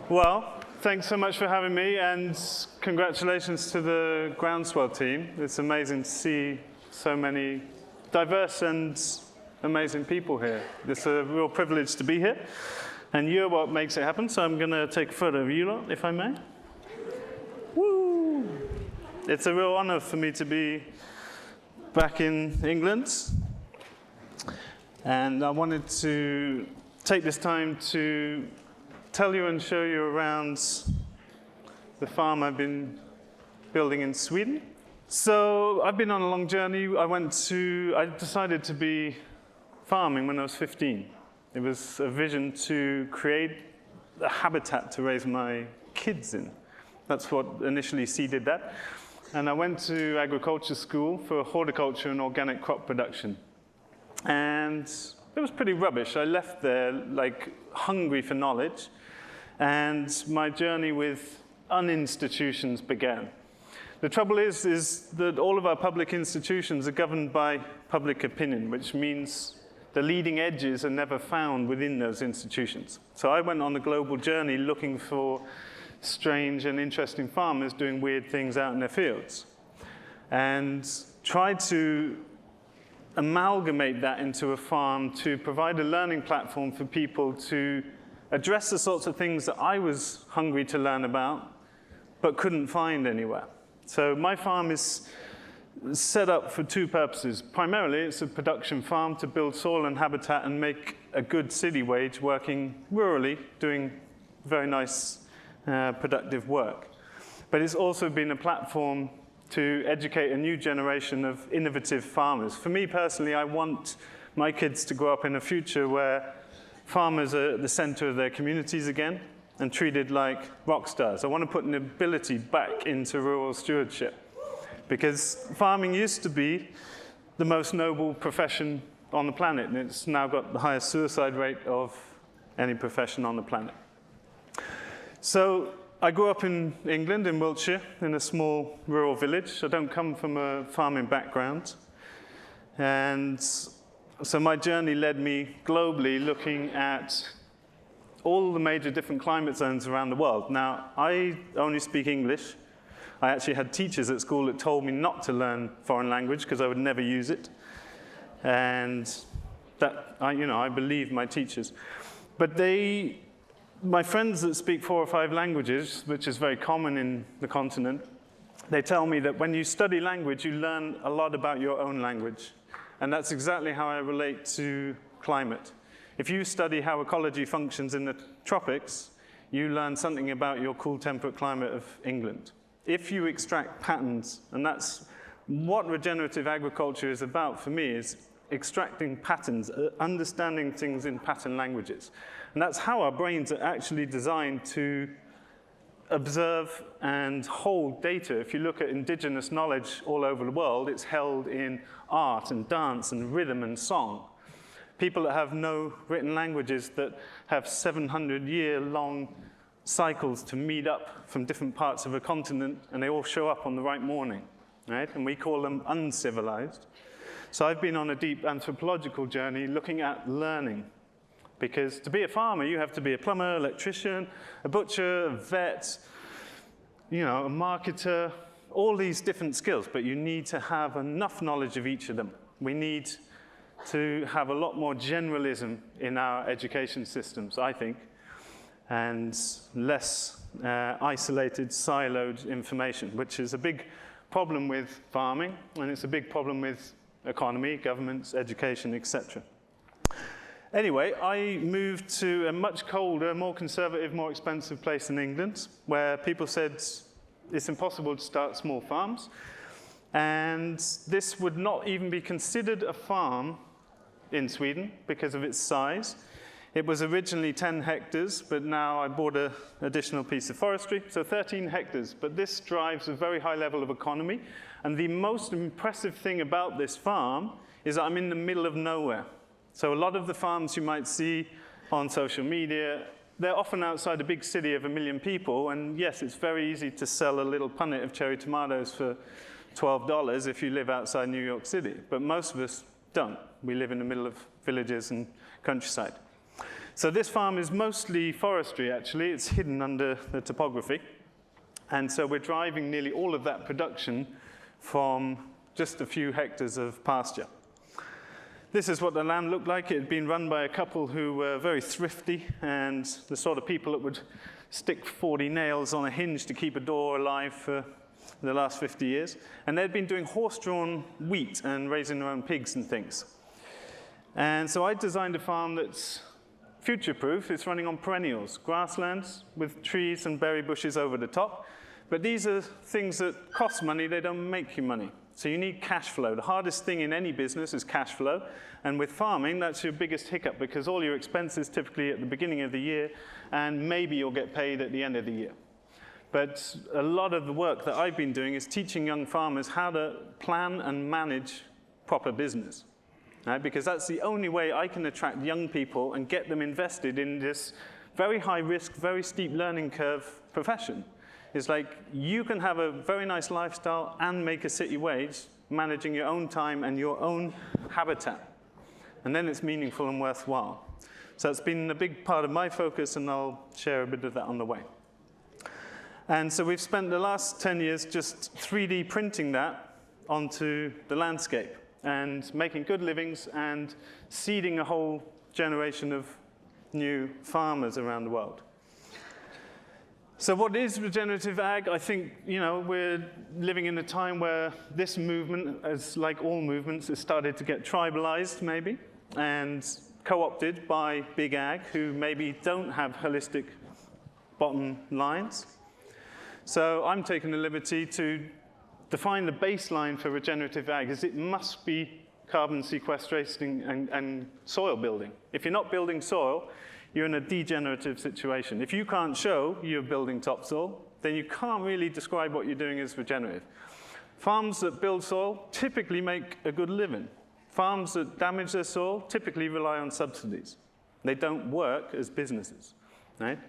Well, thanks so much for having me, and congratulations to the Groundswell team. It's amazing to see so many diverse and amazing people here. It's a real privilege to be here, and you're what makes it happen, so I'm going to take a photo of you lot, if I may. Woo! It's a real honor for me to be back in England, and I wanted to take this time to tell you and show you around the farm I've been building in Sweden. So I've been on a long journey. I decided to be farming when I was 15. It was a vision to create a habitat to raise my kids in. That's what initially seeded that. And I went to agriculture school for horticulture and organic crop production. And it was pretty rubbish. I left there like hungry for knowledge, and my journey with uninstitutions began. The trouble is that all of our public institutions are governed by public opinion, which means the leading edges are never found within those institutions. So I went on a global journey looking for strange and interesting farmers doing weird things out in their fields, and tried to amalgamate that into a farm to provide a learning platform for people to address the sorts of things that I was hungry to learn about, but couldn't find anywhere. So my farm is set up for two purposes. Primarily, it's a production farm to build soil and habitat and make a good city wage working rurally, doing very nice, productive work. But it's also been a platform to educate a new generation of innovative farmers. For me personally, I want my kids to grow up in a future where farmers are at the center of their communities again and treated like rock stars. I want to put an ability back into rural stewardship, because farming used to be the most noble profession on the planet, and it's now got the highest suicide rate of any profession on the planet. So I grew up in England, in Wiltshire, in a small rural village. I don't come from a farming background. And so my journey led me globally looking at all the major different climate zones around the world. Now, I only speak English. I actually had teachers at school that told me not to learn foreign language because I would never use it. And that, I believe my teachers. But my friends that speak 4 or 5 languages, which is very common in the continent, they tell me that when you study language, you learn a lot about your own language. And that's exactly how I relate to climate. If you study how ecology functions in the tropics, you learn something about your cool temperate climate of England. If you extract patterns, and that's what regenerative agriculture is about for me, is extracting patterns, understanding things in pattern languages. And that's how our brains are actually designed to observe and hold data. If you look at indigenous knowledge all over the world, it's held in art and dance and rhythm and song. People that have no written languages, that have 700-year-long cycles to meet up from different parts of a continent, and they all show up on the right morning, right? And we call them uncivilized. So I've been on a deep anthropological journey looking at learning. Because to be a farmer, you have to be a plumber, electrician, a butcher, a vet, a marketer, all these different skills, but you need to have enough knowledge of each of them. We need to have a lot more generalism in our education systems, I think, and less isolated, siloed information, which is a big problem with farming, and it's a big problem with economy, governments, education, etc. Anyway, I moved to a much colder, more conservative, more expensive place in England, where people said it's impossible to start small farms. And this would not even be considered a farm in Sweden because of its size. It was originally 10 hectares, but now I bought an additional piece of forestry, so 13 hectares. But this drives a very high level of economy. And the most impressive thing about this farm is that I'm in the middle of nowhere. So a lot of the farms you might see on social media, they're often outside a big city of 1 million people, and yes, it's very easy to sell a little punnet of cherry tomatoes for $12 if you live outside New York City, but most of us don't. We live in the middle of villages and countryside. So this farm is mostly forestry, actually. It's hidden under the topography. And so we're driving nearly all of that production from just a few hectares of pasture. This is what the land looked like. It had been run by a couple who were very thrifty and the sort of people that would stick 40 nails on a hinge to keep a door alive for the last 50 years. And they'd been doing horse-drawn wheat and raising their own pigs and things. And so I designed a farm that's future-proof. It's running on perennials, grasslands with trees and berry bushes over the top. But these are things that cost money, they don't make you money. So you need cash flow. The hardest thing in any business is cash flow. And with farming, that's your biggest hiccup because all your expenses typically at the beginning of the year, and maybe you'll get paid at the end of the year. But a lot of the work that I've been doing is teaching young farmers how to plan and manage proper business. Right? Because that's the only way I can attract young people and get them invested in this very high risk, very steep learning curve profession. It's like you can have a very nice lifestyle and make a city wage, managing your own time and your own habitat. And then it's meaningful and worthwhile. So it's been a big part of my focus, and I'll share a bit of that on the way. And so we've spent the last 10 years just 3D printing that onto the landscape and making good livings and seeding a whole generation of new farmers around the world. So what is regenerative ag? I think, we're living in a time where this movement, as like all movements, has started to get tribalized maybe and co-opted by big ag who maybe don't have holistic bottom lines. So I'm taking the liberty to define the baseline for regenerative ag is it must be carbon sequestration and soil building. If you're not building soil, you're in a degenerative situation. If you can't show you're building topsoil, then you can't really describe what you're doing as regenerative. Farms that build soil typically make a good living. Farms that damage their soil typically rely on subsidies. They don't work as businesses, right?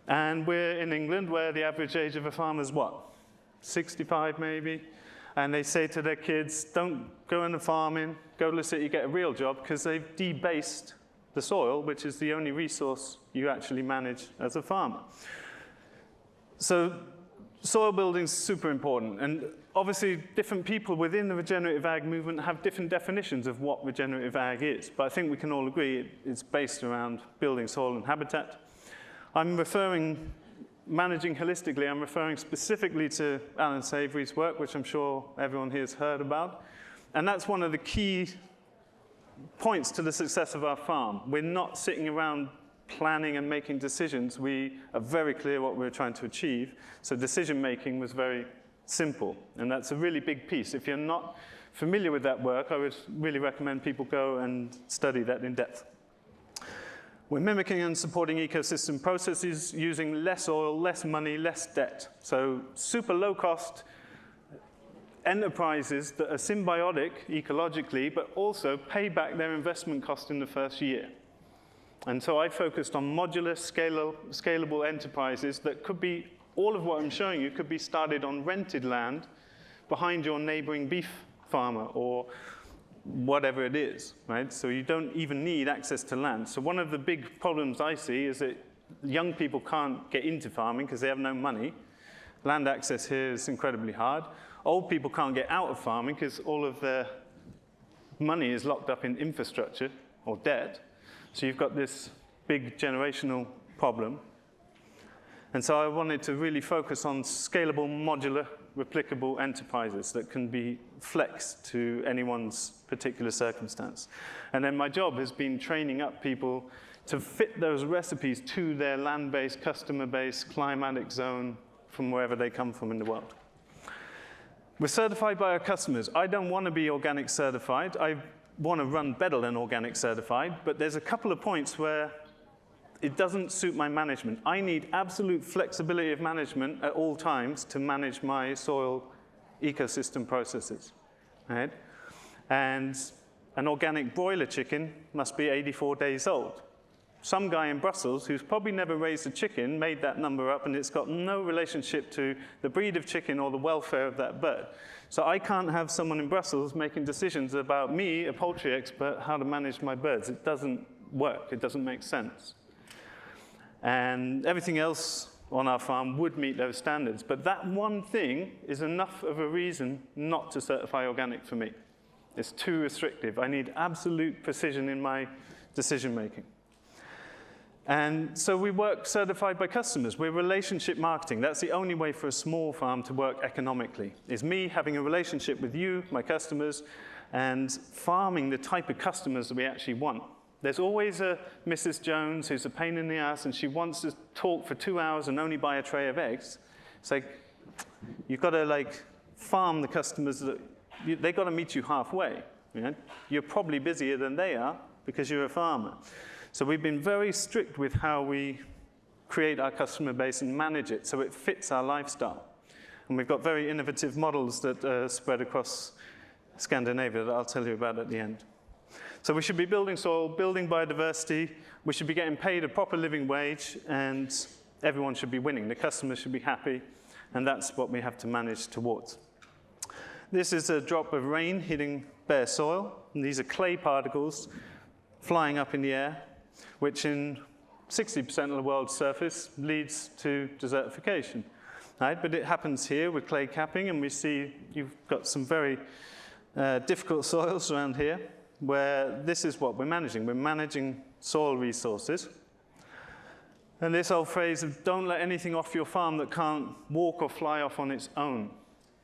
And we're in England where the average age of a farmer is what? 65 maybe? And they say to their kids, don't go into farming, go to the city, get a real job, because they've debased the soil, which is the only resource you actually manage as a farmer. So soil building is super important. And obviously, different people within the regenerative ag movement have different definitions of what regenerative ag is. But I think we can all agree it's based around building soil and habitat. Managing holistically, I'm referring specifically to Alan Savory's work, which I'm sure everyone here has heard about. And that's one of the key points to the success of our farm. We're not sitting around planning and making decisions. We are very clear what we're trying to achieve. So decision making was very simple. And that's a really big piece. If you're not familiar with that work, I would really recommend people go and study that in depth. We're mimicking and supporting ecosystem processes using less oil, less money, less debt. So super low cost enterprises that are symbiotic ecologically, but also pay back their investment cost in the first year. And so I focused on modular, scalable enterprises that could be, all of what I'm showing you could be started on rented land behind your neighboring beef farmer or whatever it is, right? So you don't even need access to land. So one of the big problems I see is that young people can't get into farming because they have no money. Land access here is incredibly hard. Old people can't get out of farming because all of their money is locked up in infrastructure or debt. So you've got this big generational problem. And so I wanted to really focus on scalable, modular, replicable enterprises that can be flexed to anyone's particular circumstance. And then my job has been training up people to fit those recipes to their land-based, customer-based, climatic zone from wherever they come from in the world. We're certified by our customers. I don't want to be organic certified. I want to run better than organic certified, but there's a couple of points where it doesn't suit my management. I need absolute flexibility of management at all times to manage my soil ecosystem processes, right? And an organic broiler chicken must be 84 days old. Some guy in Brussels who's probably never raised a chicken made that number up, and it's got no relationship to the breed of chicken or the welfare of that bird. So I can't have someone in Brussels making decisions about me, a poultry expert, how to manage my birds. It doesn't work. It doesn't make sense. And everything else on our farm would meet those standards. But that one thing is enough of a reason not to certify organic for me. It's too restrictive. I need absolute precision in my decision making. And so we work certified by customers. We're relationship marketing. That's the only way for a small farm to work economically, is me having a relationship with you, my customers, and farming the type of customers that we actually want. There's always a Mrs. Jones who's a pain in the ass, and she wants to talk for 2 hours and only buy a tray of eggs. It's like, you've got to like farm the customers. They've got to meet you halfway. You know? You're probably busier than they are because you're a farmer. So we've been very strict with how we create our customer base and manage it so it fits our lifestyle. And we've got very innovative models that spread across Scandinavia that I'll tell you about at the end. So we should be building soil, building biodiversity, we should be getting paid a proper living wage, and everyone should be winning. The customers should be happy, and that's what we have to manage towards. This is a drop of rain hitting bare soil, and these are clay particles flying up in the air, which in 60% of the world's surface leads to desertification. Right? But it happens here with clay capping, and we see you've got some very difficult soils around here, where this is what we're managing. We're managing soil resources. And this old phrase of don't let anything off your farm that can't walk or fly off on its own.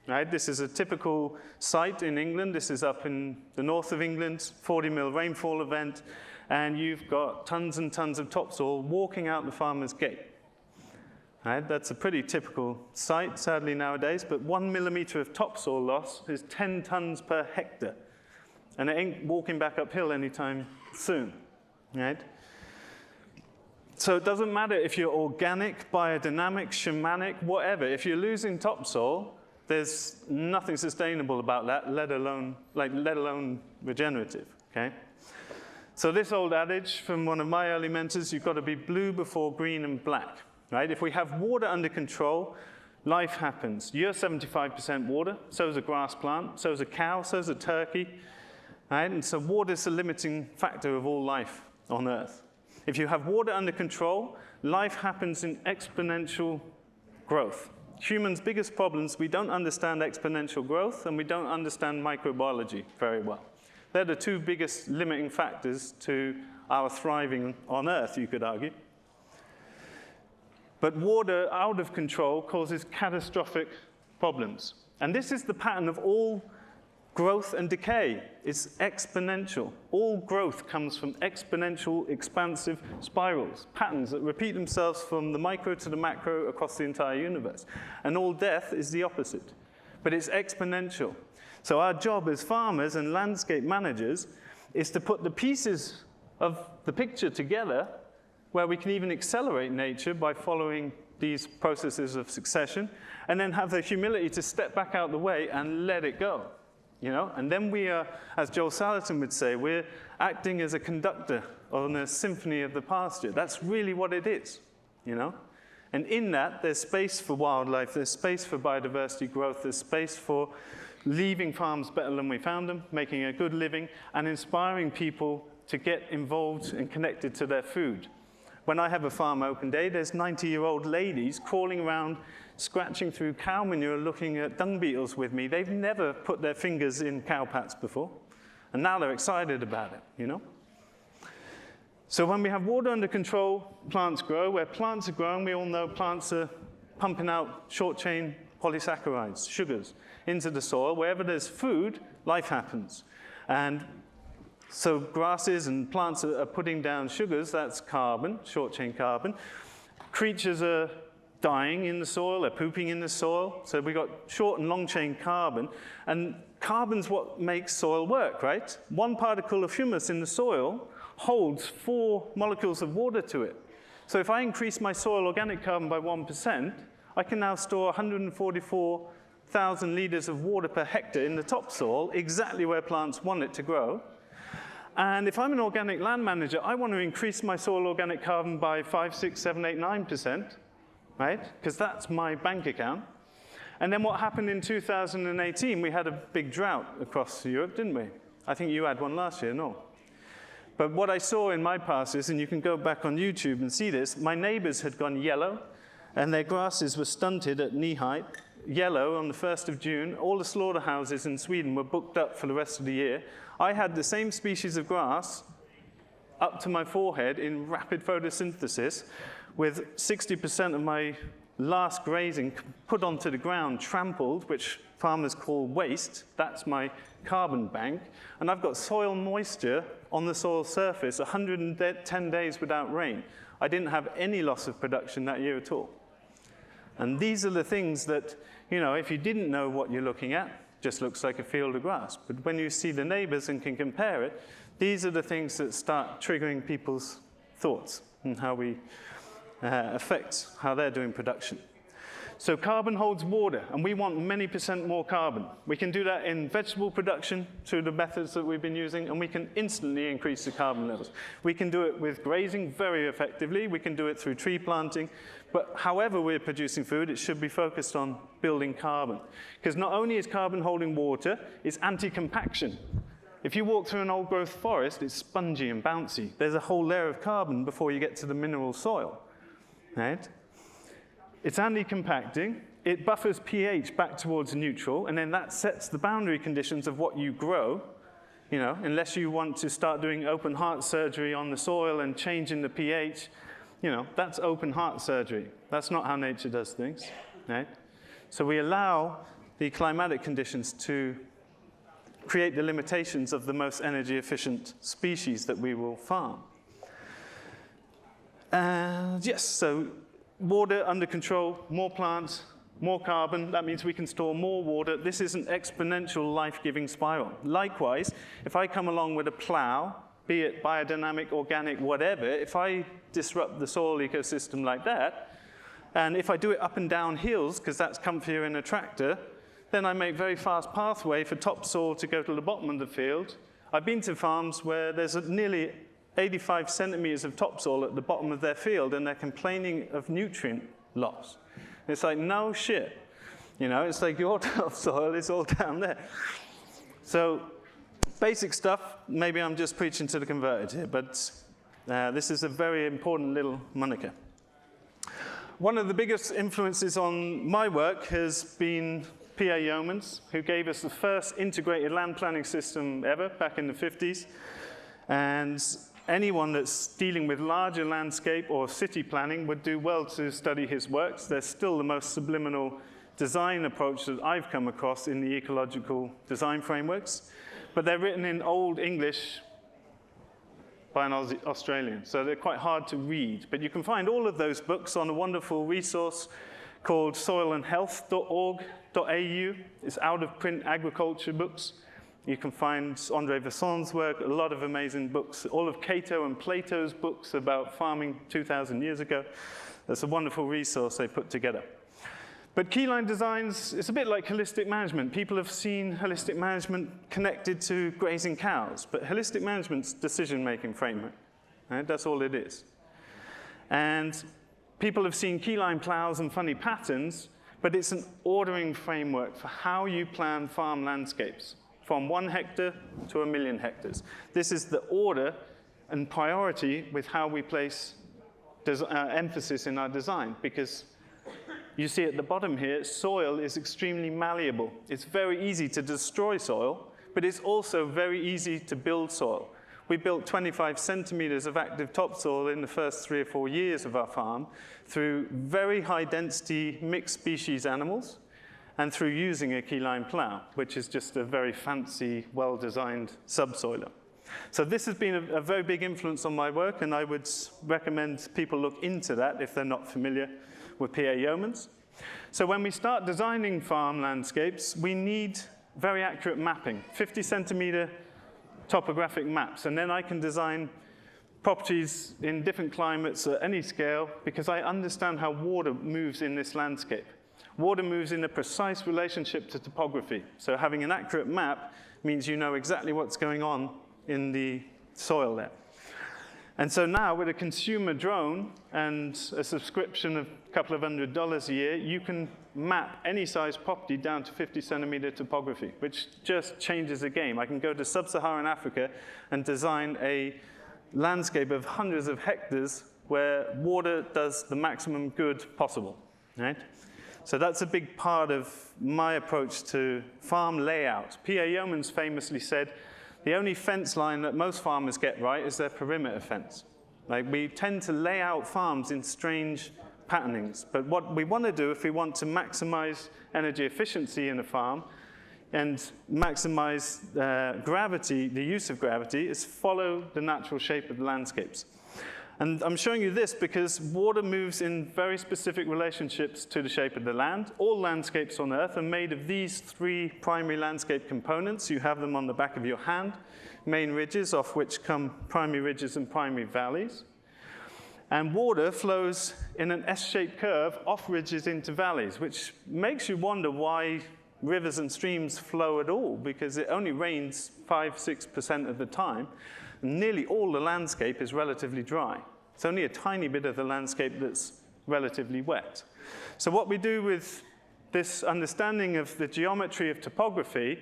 Right? This is a typical site in England. This is up in the north of England, 40 mil rainfall event, and you've got tons and tons of topsoil walking out the farmer's gate. Right? That's a pretty typical site, sadly, nowadays, but 1 millimeter of topsoil loss is 10 tons per hectare. And it ain't walking back uphill anytime soon, right? So it doesn't matter if you're organic, biodynamic, shamanic, whatever. If you're losing topsoil, there's nothing sustainable about that, let alone regenerative, okay? So this old adage from one of my early mentors, you've got to be blue before green and black, right? If we have water under control, life happens. You're 75% water, so is a grass plant, so is a cow, so is a turkey. Right? And so water is the limiting factor of all life on Earth. If you have water under control, life happens in exponential growth. Humans' biggest problems, we don't understand exponential growth, and we don't understand microbiology very well. They're the two biggest limiting factors to our thriving on Earth, you could argue. But water out of control causes catastrophic problems. And this is the pattern of all growth and decay. It's exponential. All growth comes from exponential, expansive spirals, patterns that repeat themselves from the micro to the macro across the entire universe. And all death is the opposite. But it's exponential. So our job as farmers and landscape managers is to put the pieces of the picture together where we can even accelerate nature by following these processes of succession, and then have the humility to step back out the way and let it go. You know? And then we are, as Joel Salatin would say, we're acting as a conductor on a symphony of the pasture. That's really what it is, you know? And in that, there's space for wildlife, there's space for biodiversity growth, there's space for leaving farms better than we found them, making a good living, and inspiring people to get involved and connected to their food. When I have a farm open day, there's 90-year-old ladies crawling around, scratching through cow manure, looking at dung beetles with me. They've never put their fingers in cow pats before, and now they're excited about it, you know? So when we have water under control, plants grow. Where plants are growing, we all know plants are pumping out short-chain polysaccharides, sugars, into the soil. Wherever there's food, life happens. And so grasses and plants are putting down sugars, that's carbon, short-chain carbon. Creatures are dying in the soil, they're pooping in the soil. So we've got short and long-chain carbon. And carbon's what makes soil work, right? One particle of humus in the soil holds 4 molecules of water to it. So if I increase my soil organic carbon by 1%, I can now store 144,000 liters of water per hectare in the topsoil, exactly where plants want it to grow. And if I'm an organic land manager, I want to increase my soil organic carbon by 5, 6, 7, 8, 9%, right? Because that's my bank account. And then what happened in 2018, we had a big drought across Europe, didn't we? I think you had one last year, no? But what I saw in my passes, and you can go back on YouTube and see this, my neighbors had gone yellow, and their grasses were stunted at knee height, yellow on the 1st of June. All the slaughterhouses in Sweden were booked up for the rest of the year. I had the same species of grass up to my forehead in rapid photosynthesis, with 60% of my last grazing put onto the ground, trampled, which farmers call waste. That's my carbon bank. And I've got soil moisture on the soil surface 110 days without rain. I didn't have any loss of production that year at all. And these are the things that, you know, if you didn't know what you're looking at, just looks like a field of grass. But when you see the neighbors and can compare it, these are the things that start triggering people's thoughts and how we affect how they're doing production. So carbon holds water, and we want many % more carbon. We can do that in vegetable production through the methods that we've been using, and we can instantly increase the carbon levels. We can do it with grazing very effectively. We can do it through tree planting. But however we're producing food, it should be focused on building carbon. Because not only is carbon holding water, it's anti-compaction. If you walk through an old-growth forest, it's spongy and bouncy. There's a whole layer of carbon before you get to the mineral soil. Right? It's anti-compacting. It buffers pH back towards neutral, and then that sets the boundary conditions of what you grow. You know, unless you want to start doing open heart surgery on the soil and changing the pH, you know, that's open heart surgery. That's not how nature does things. Right? So we allow the climatic conditions to create the limitations of the most energy efficient species that we will farm. And yes, so water under control, more plants, more carbon. That means we can store more water. This is an exponential life-giving spiral. Likewise, if I come along with a plow, be it biodynamic, organic, whatever, if I disrupt the soil ecosystem like that, and if I do it up and down hills, because that's comfier in a tractor, then I make very fast pathway for topsoil to go to the bottom of the field. I've been to farms where there's nearly 85 centimeters of topsoil at the bottom of their field, and they're complaining of nutrient loss. It's like, no shit. You know, it's like your topsoil is all down there. So basic stuff, maybe I'm just preaching to the converted here, but this is a very important little moniker. One of the biggest influences on my work has been P.A. Yeomans, who gave us the first integrated land planning system ever back in the 50s. And anyone that's dealing with larger landscape or city planning would do well to study his works. They're still the most subliminal design approach that I've come across in the ecological design frameworks. But they're written in Old English by an Australian, so they're quite hard to read. But you can find all of those books on a wonderful resource called soilandhealth.org.au. It's out-of-print agriculture books. You can find André Vasson's work, a lot of amazing books, all of Cato and Plato's books about farming 2,000 years ago. That's a wonderful resource they put together. But keyline designs, it's a bit like holistic management. People have seen holistic management connected to grazing cows, but holistic management's decision-making framework. Right? That's all it is. And people have seen keyline plows and funny patterns, but it's an ordering framework for how you plan farm landscapes, from 1 hectare to 1 million hectares. This is the order and priority with how we place emphasis in our design, because you see at the bottom here, soil is extremely malleable. It's very easy to destroy soil, but it's also very easy to build soil. We built 25 centimeters of active topsoil in the first 3 or 4 years of our farm through very high density mixed species animals and through using a keyline plow, which is just a very fancy, well-designed subsoiler. So this has been a very big influence on my work, and I would recommend people look into that if they're not familiar with P.A. Yeomans. So when we start designing farm landscapes, we need very accurate mapping, 50 centimeter topographic maps, and then I can design properties in different climates at any scale because I understand how water moves in this landscape. Water moves in a precise relationship to topography. So having an accurate map means you know exactly what's going on in the soil there. And so now with a consumer drone and a subscription of a couple of $100 a year, you can map any size property down to 50 centimeter topography, which just changes the game. I can go to sub-Saharan Africa and design a landscape of hundreds of hectares where water does the maximum good possible, right? So that's a big part of my approach to farm layout. P.A. Yeomans famously said, the only fence line that most farmers get right is their perimeter fence. Like, we tend to lay out farms in strange patternings, but what we want to do if we want to maximize energy efficiency in a farm and maximize gravity, the use of gravity, is follow the natural shape of the landscapes. And I'm showing you this because water moves in very specific relationships to the shape of the land. All landscapes on Earth are made of these three primary landscape components. You have them on the back of your hand, main ridges, off which come primary ridges and primary valleys. And water flows in an S-shaped curve off ridges into valleys, which makes you wonder why rivers and streams flow at all, because it only rains 5–6% of the time. And nearly all the landscape is relatively dry. It's only a tiny bit of the landscape that's relatively wet. So what we do with this understanding of the geometry of topography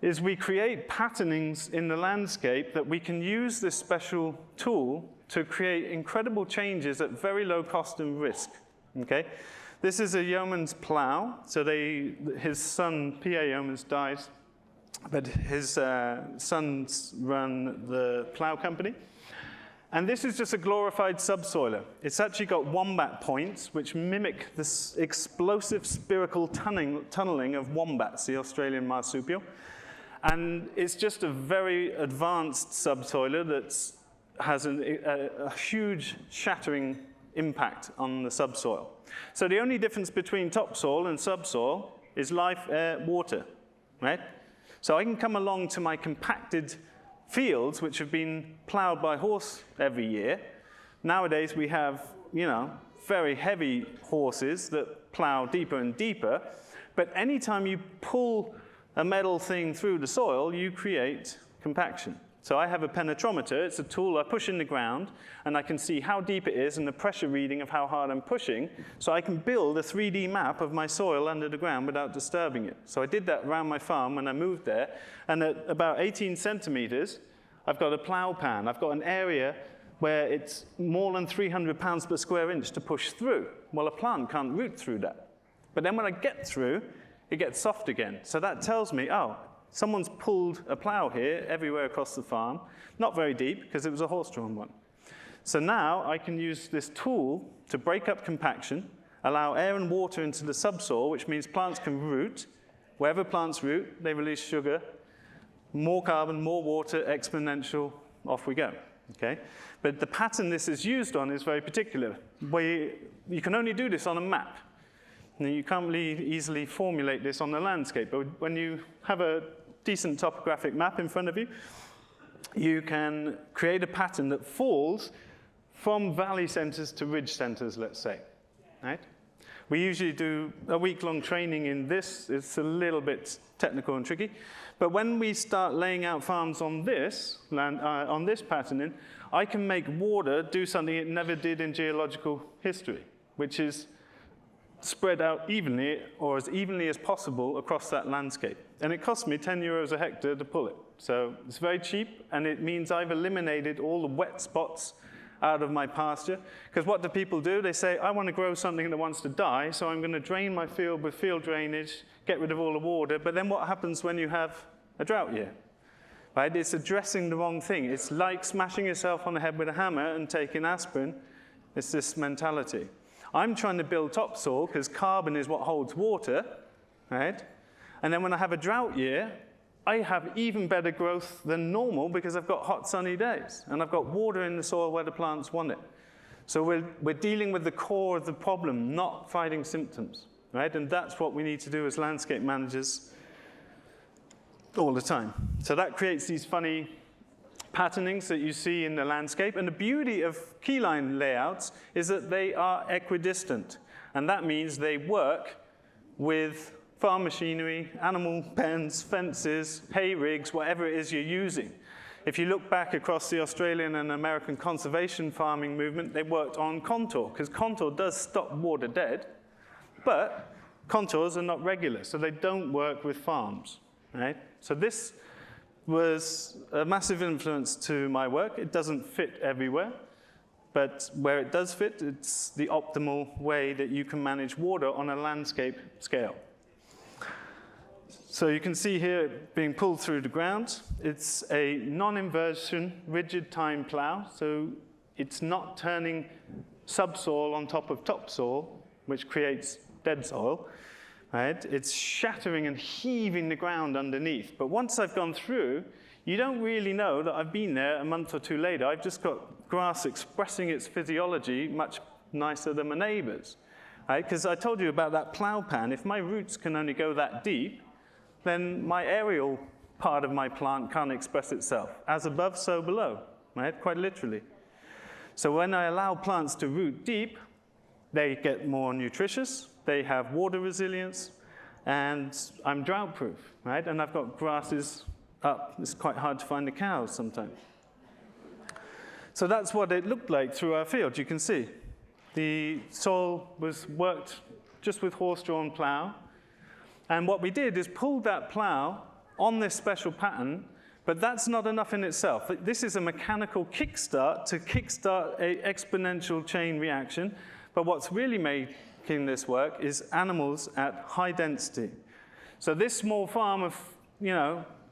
is we create patternings in the landscape that we can use this special tool to create incredible changes at very low cost and risk, okay? This is a yeoman's plow. So his son, P.A. Yeomans, died, but his sons run the plow company. And this is just a glorified subsoiler. It's actually got wombat points, which mimic this explosive spherical tunneling of wombats, the Australian marsupial. And it's just a very advanced subsoiler that has a huge shattering impact on the subsoil. So the only difference between topsoil and subsoil is life, air, water, right? So I can come along to my compacted fields, which have been plowed by horse every year. Nowadays we have, very heavy horses that plow deeper and deeper. But anytime you pull a metal thing through the soil, you create compaction. So I have a penetrometer. It's a tool I push in the ground, and I can see how deep it is and the pressure reading of how hard I'm pushing, so I can build a 3D map of my soil under the ground without disturbing it. So I did that around my farm when I moved there, and at about 18 centimeters, I've got a plow pan. I've got an area where it's more than 300 pounds per square inch to push through. Well, a plant can't root through that. But then when I get through, it gets soft again. So that tells me, oh, someone's pulled a plow here everywhere across the farm, not very deep because it was a horse-drawn one. So now I can use this tool to break up compaction, allow air and water into the subsoil, which means plants can root. Wherever plants root, they release sugar, more carbon, more water, exponential, off we go, okay? But the pattern this is used on is very particular. You can only do this on a map. Now, you can't really easily formulate this on the landscape, but when you have a decent topographic map in front of you, you can create a pattern that falls from valley centers to ridge centers, let's say, right? We usually do a week-long training in this. It's a little bit technical and tricky, but when we start laying out farms on this on this patterning, I can make water do something it never did in geological history, which is spread out evenly, or as evenly as possible, across that landscape. And it costs me 10 euros a hectare to pull it. So it's very cheap, and it means I've eliminated all the wet spots out of my pasture. Because what do people do? They say, I want to grow something that wants to die, so I'm going to drain my field with field drainage, get rid of all the water. But then what happens when you have a drought year? Right? It's addressing the wrong thing. It's like smashing yourself on the head with a hammer and taking aspirin. It's this mentality. I'm trying to build topsoil because carbon is what holds water, right? And then when I have a drought year, I have even better growth than normal because I've got hot, sunny days. And I've got water in the soil where the plants want it. So we're dealing with the core of the problem, not fighting symptoms, right? And that's what we need to do as landscape managers all the time. So that creates these funny patternings that you see in the landscape. And the beauty of keyline layouts is that they are equidistant. And that means they work with farm machinery, animal pens, fences, hay rigs, whatever it is you're using. If you look back across the Australian and American conservation farming movement, they worked on contour, because contour does stop water dead, but contours are not regular, so they don't work with farms, right? So this was a massive influence to my work. It doesn't fit everywhere, but where it does fit, it's the optimal way that you can manage water on a landscape scale. So you can see here it being pulled through the ground. It's a non-inversion, rigid time plow, so it's not turning subsoil on top of topsoil, which creates dead soil. Right? It's shattering and heaving the ground underneath. But once I've gone through, you don't really know that I've been there a month or two later. I've just got grass expressing its physiology much nicer than my neighbors. Right? Because I told you about that plow pan. If my roots can only go that deep, then my aerial part of my plant can't express itself. As above, so below, right? Quite literally. So when I allow plants to root deep, they get more nutritious, they have water resilience, and I'm drought-proof, right? And I've got grasses up. It's quite hard to find the cows sometimes. So that's what it looked like through our field, you can see. The soil was worked just with horse-drawn plow. And what we did is pulled that plow on this special pattern, but that's not enough in itself. This is a mechanical kickstart to kickstart an exponential chain reaction. But what's really making this work is animals at high density. So this small farm of,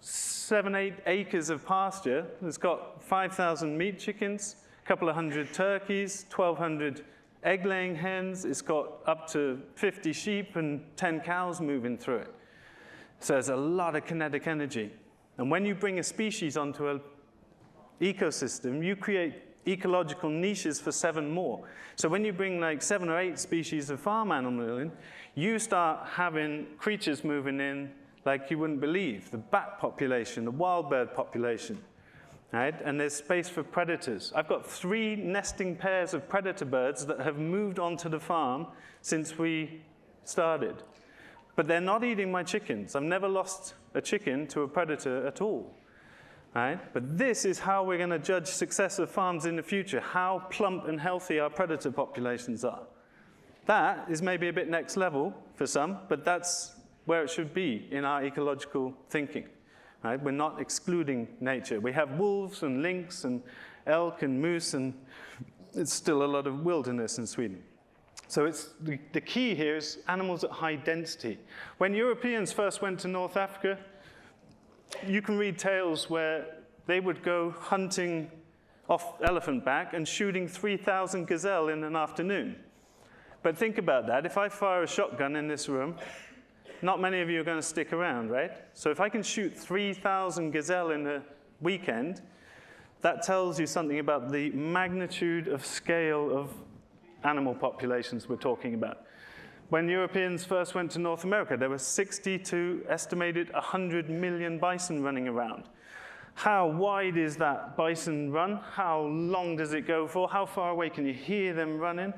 7, 8 acres of pasture has got 5,000 meat chickens, a couple of hundred turkeys, 1,200 egg-laying hens. It's got up to 50 sheep and 10 cows moving through it. So there's a lot of kinetic energy. And when you bring a species onto an ecosystem, you create ecological niches for 7 more. So when you bring like 7 or 8 species of farm animal in, you start having creatures moving in like you wouldn't believe. The bat population, the wild bird population. Right? And there's space for predators. I've got 3 nesting pairs of predator birds that have moved onto the farm since we started. But they're not eating my chickens. I've never lost a chicken to a predator at all. Right? But this is how we're going to judge success of farms in the future, how plump and healthy our predator populations are. That is maybe a bit next level for some, but that's where it should be in our ecological thinking. Right? We're not excluding nature. We have wolves and lynx and elk and moose, and it's still a lot of wilderness in Sweden. So it's the key here is animals at high density. When Europeans first went to North Africa, you can read tales where they would go hunting off elephant back and shooting 3,000 gazelle in an afternoon. But think about that. If I fire a shotgun in this room, not many of you are going to stick around, right? So if I can shoot 3,000 gazelle in a weekend, that tells you something about the magnitude of scale of animal populations we're talking about. When Europeans first went to North America, there were 60 to estimated 100 million bison running around. How wide is that bison run? How long does it go for? How far away can you hear them running?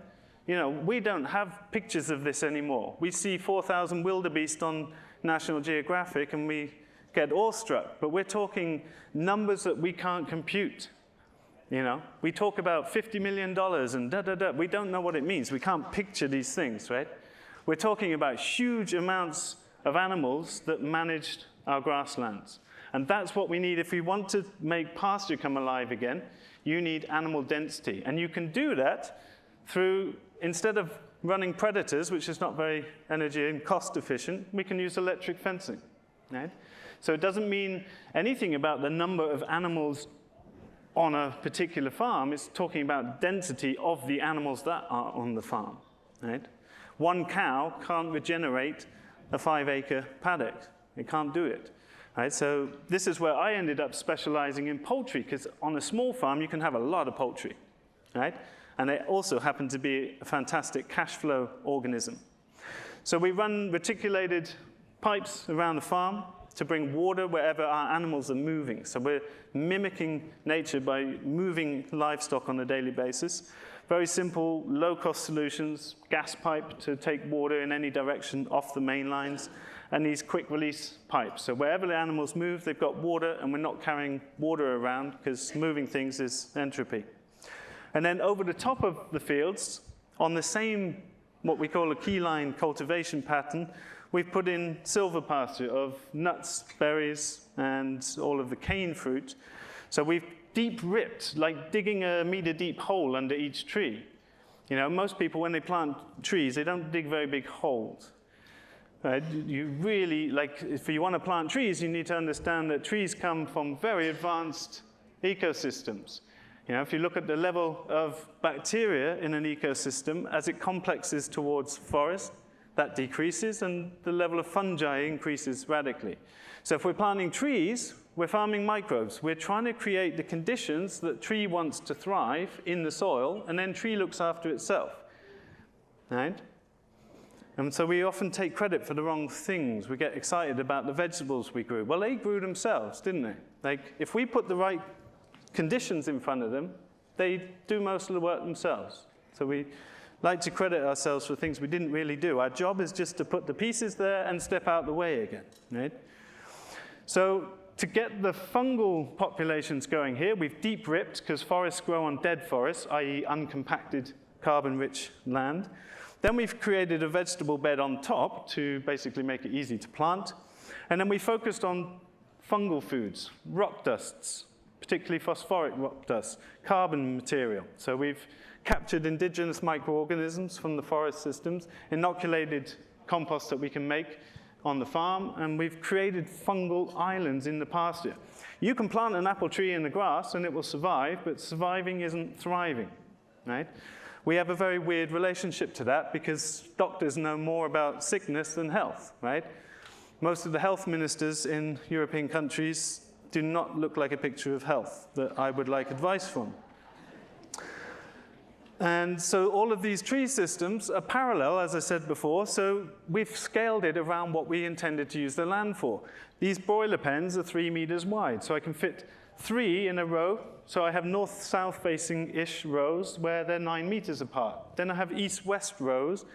We don't have pictures of this anymore. We see 4,000 wildebeest on National Geographic and we get awestruck, but we're talking numbers that we can't compute. We talk about $50 million and da-da-da. We don't know what it means. We can't picture these things, right? We're talking about huge amounts of animals that managed our grasslands. And that's what we need. If we want to make pasture come alive again, you need animal density. And you can do that through, instead of running predators, which is not very energy and cost efficient, we can use electric fencing. Right? So it doesn't mean anything about the number of animals on a particular farm. It's talking about density of the animals that are on the farm. Right? One cow can't regenerate a 5-acre paddock. It can't do it. Right? So this is where I ended up specializing in poultry, because on a small farm, you can have a lot of poultry. Right? And they also happen to be a fantastic cash flow organism. So we run reticulated pipes around the farm to bring water wherever our animals are moving. So we're mimicking nature by moving livestock on a daily basis. Very simple, low-cost solutions, gas pipe to take water in any direction off the main lines, and these quick-release pipes. So wherever the animals move, they've got water, and we're not carrying water around, because moving things is entropy. And then over the top of the fields, on the same, what we call a keyline cultivation pattern, we've put in silver pasture of nuts, berries, and all of the cane fruit. So we've deep ripped, like digging a meter deep hole under each tree. You know, most people, when they plant trees, they don't dig very big holes. Right? You really, like, if you want to plant trees, you need to understand that trees come from very advanced ecosystems. You know, if you look at the level of bacteria in an ecosystem, as it complexes towards forest, that decreases, and the level of fungi increases radically. So if we're planting trees, we're farming microbes. We're trying to create the conditions that tree wants to thrive in the soil, and then tree looks after itself. Right? And so we often take credit for the wrong things. We get excited about the vegetables we grew. Well, they grew themselves, didn't they? Like, if we put the right conditions in front of them, they do most of the work themselves. So we like to credit ourselves for things we didn't really do. Our job is just to put the pieces there and step out the way again, right? So to get the fungal populations going here, we've deep ripped, because forests grow on dead forests, i.e. uncompacted, carbon-rich land. Then we've created a vegetable bed on top to basically make it easy to plant. And then we focused on fungal foods, rock dusts, particularly phosphoric rock dust, carbon material. So we've captured indigenous microorganisms from the forest systems, inoculated compost that we can make on the farm, and we've created fungal islands in the pasture. You can plant an apple tree in the grass and it will survive, but surviving isn't thriving, right? We have a very weird relationship to that because doctors know more about sickness than health, right? Most of the health ministers in European countries do not look like a picture of health that I would like advice from. And so all of these tree systems are parallel, as I said before, so we've scaled it around what we intended to use the land for. These broiler pens are 3 meters wide, so I can fit 3 in a row. So I have north-south facing-ish rows where they're 9 meters apart. Then I have east-west rows,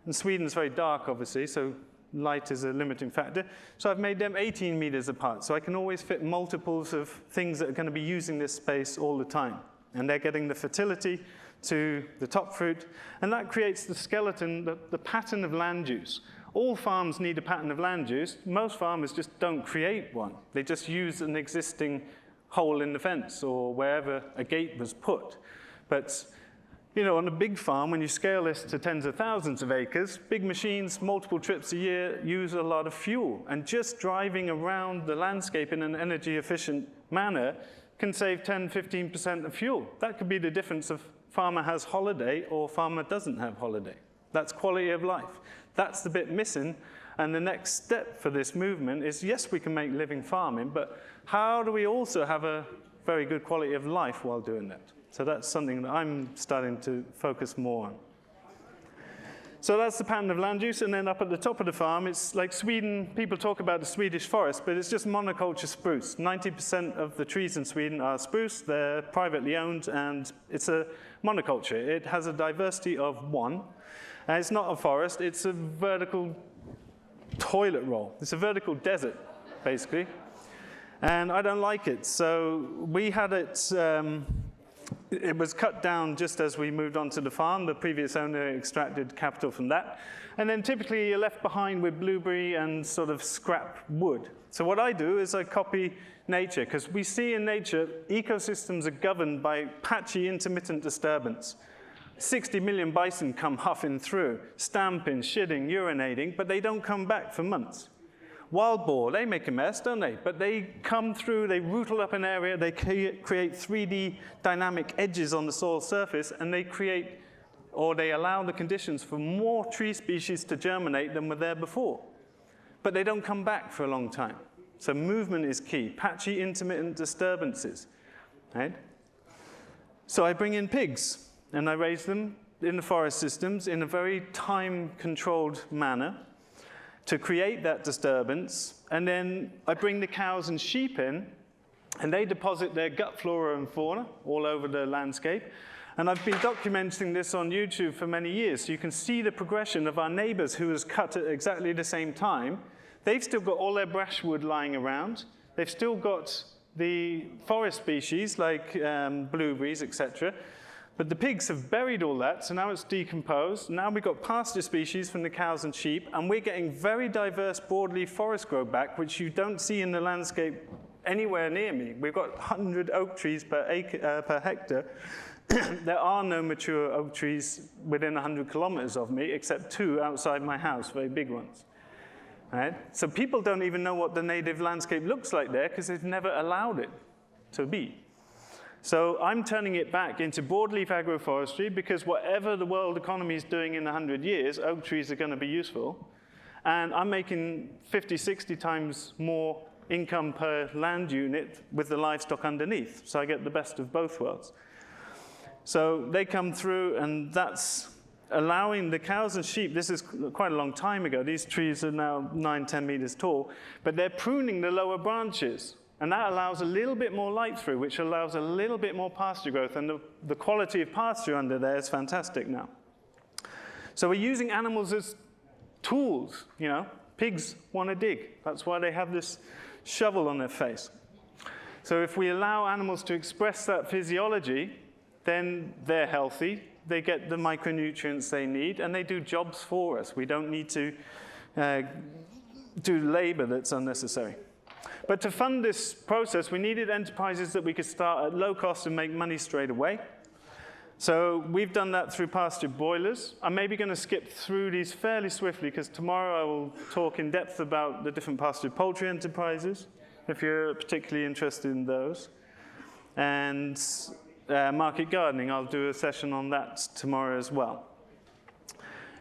and Sweden's very dark, obviously, so light is a limiting factor. So I've made them 18 meters apart, so I can always fit multiples of things that are going to be using this space all the time. And they're getting the fertility to the top fruit, and that creates the skeleton, the pattern of land use. All farms need a pattern of land use. Most farmers just don't create one. They just use an existing hole in the fence or wherever a gate was put. But you know, on a big farm, when you scale this to tens of thousands of acres, big machines, multiple trips a year, use a lot of fuel. And just driving around the landscape in an energy efficient manner can save 10, 15% of fuel. That could be the difference of farmer has holiday or farmer doesn't have holiday. That's quality of life. That's the bit missing. And the next step for this movement is, yes, we can make living farming, but how do we also have a very good quality of life while doing that? So that's something that I'm starting to focus more on. So that's the pattern of land use, and then up at the top of the farm, it's like Sweden. People talk about the Swedish forest, but it's just monoculture spruce. 90% of the trees in Sweden are spruce. They're privately owned, and it's a monoculture. It has a diversity of 1. And it's not a forest. It's a vertical toilet roll. It's a vertical desert, basically. And I don't like it. So we had it. It was cut down just as we moved on to the farm. The previous owner extracted capital from that. And then typically you're left behind with blueberry and sort of scrap wood. So what I do is I copy nature, because we see in nature ecosystems are governed by patchy intermittent disturbance. 60 million bison come huffing through, stamping, shitting, urinating, but they don't come back for months. Wild boar, they make a mess, don't they? But they come through, they rootle up an area, they create 3D dynamic edges on the soil surface, and they create, or they allow the conditions for more tree species to germinate than were there before. But they don't come back for a long time. So movement is key, patchy intermittent disturbances, right? So I bring in pigs, and I raise them in the forest systems in a very time-controlled manner to create that disturbance, and then I bring the cows and sheep in, and they deposit their gut flora and fauna all over the landscape. And I've been documenting this on YouTube for many years, so you can see the progression of our neighbors who was cut at exactly the same time. They've still got all their brushwood lying around. They've still got the forest species like blueberries, etc. But the pigs have buried all that, so now it's decomposed. Now we've got pasture species from the cows and sheep, and we're getting very diverse broadleaf forest grow back, which you don't see in the landscape anywhere near me. We've got 100 oak trees per hectare. There are no mature oak trees within 100 kilometers of me, except 2 outside my house, very big ones. Right? So people don't even know what the native landscape looks like there because they've never allowed it to be. So I'm turning it back into broadleaf agroforestry because whatever the world economy is doing in 100 years, oak trees are going to be useful. And I'm making 50, 60 times more income per land unit with the livestock underneath. So I get the best of both worlds. So they come through, and that's allowing the cows and sheep. This is quite a long time ago. These trees are now 9, 10 meters tall, but they're pruning the lower branches. And that allows a little bit more light through, which allows a little bit more pasture growth. And the quality of pasture under there is fantastic now. So we're using animals as tools, you know. Pigs want to dig. That's why they have this shovel on their face. So if we allow animals to express that physiology, then they're healthy. They get the micronutrients they need, and they do jobs for us. We don't need to do labor that's unnecessary. But to fund this process, we needed enterprises that we could start at low cost and make money straight away. So we've done that through pasture boilers. I'm maybe going to skip through these fairly swiftly because tomorrow I will talk in depth about the different pasture poultry enterprises, if you're particularly interested in those. And market gardening, I'll do a session on that tomorrow as well.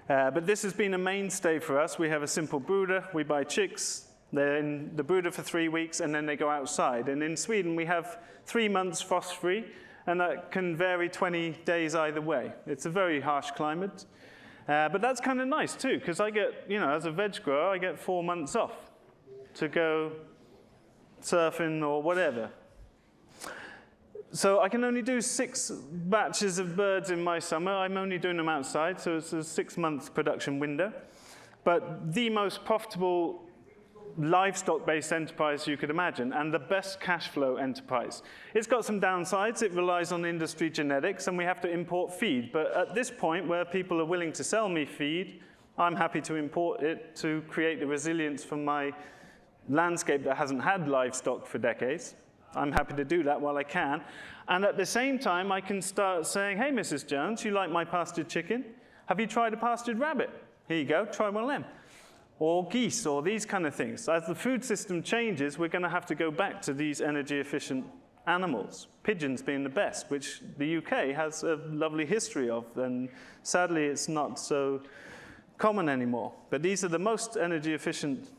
But this has been a mainstay for us. We have a simple brooder. We buy chicks. They're in the brooder for 3 weeks, and then they go outside. And in Sweden, we have 3 months frost-free, and that can vary 20 days either way. It's a very harsh climate. But that's kind of nice, too, because I get, you know, as a veg grower, I get 4 months off to go surfing or whatever. So I can only do 6 batches of birds in my summer. I'm only doing them outside, so it's a 6-month production window. But the most profitable livestock-based enterprise you could imagine, and the best cash flow enterprise. It's got some downsides. It relies on industry genetics, and we have to import feed. But at this point, where people are willing to sell me feed, I'm happy to import it to create the resilience from my landscape that hasn't had livestock for decades. I'm happy to do that while I can. And at the same time, I can start saying, hey, Mrs. Jones, you like my pastured chicken? Have you tried a pastured rabbit? Here you go, try one of them. Or geese, or these kind of things. As the food system changes, we're going to have to go back to these energy-efficient animals, pigeons being the best, which the UK has a lovely history of, and sadly it's not so common anymore. But these are the most energy-efficient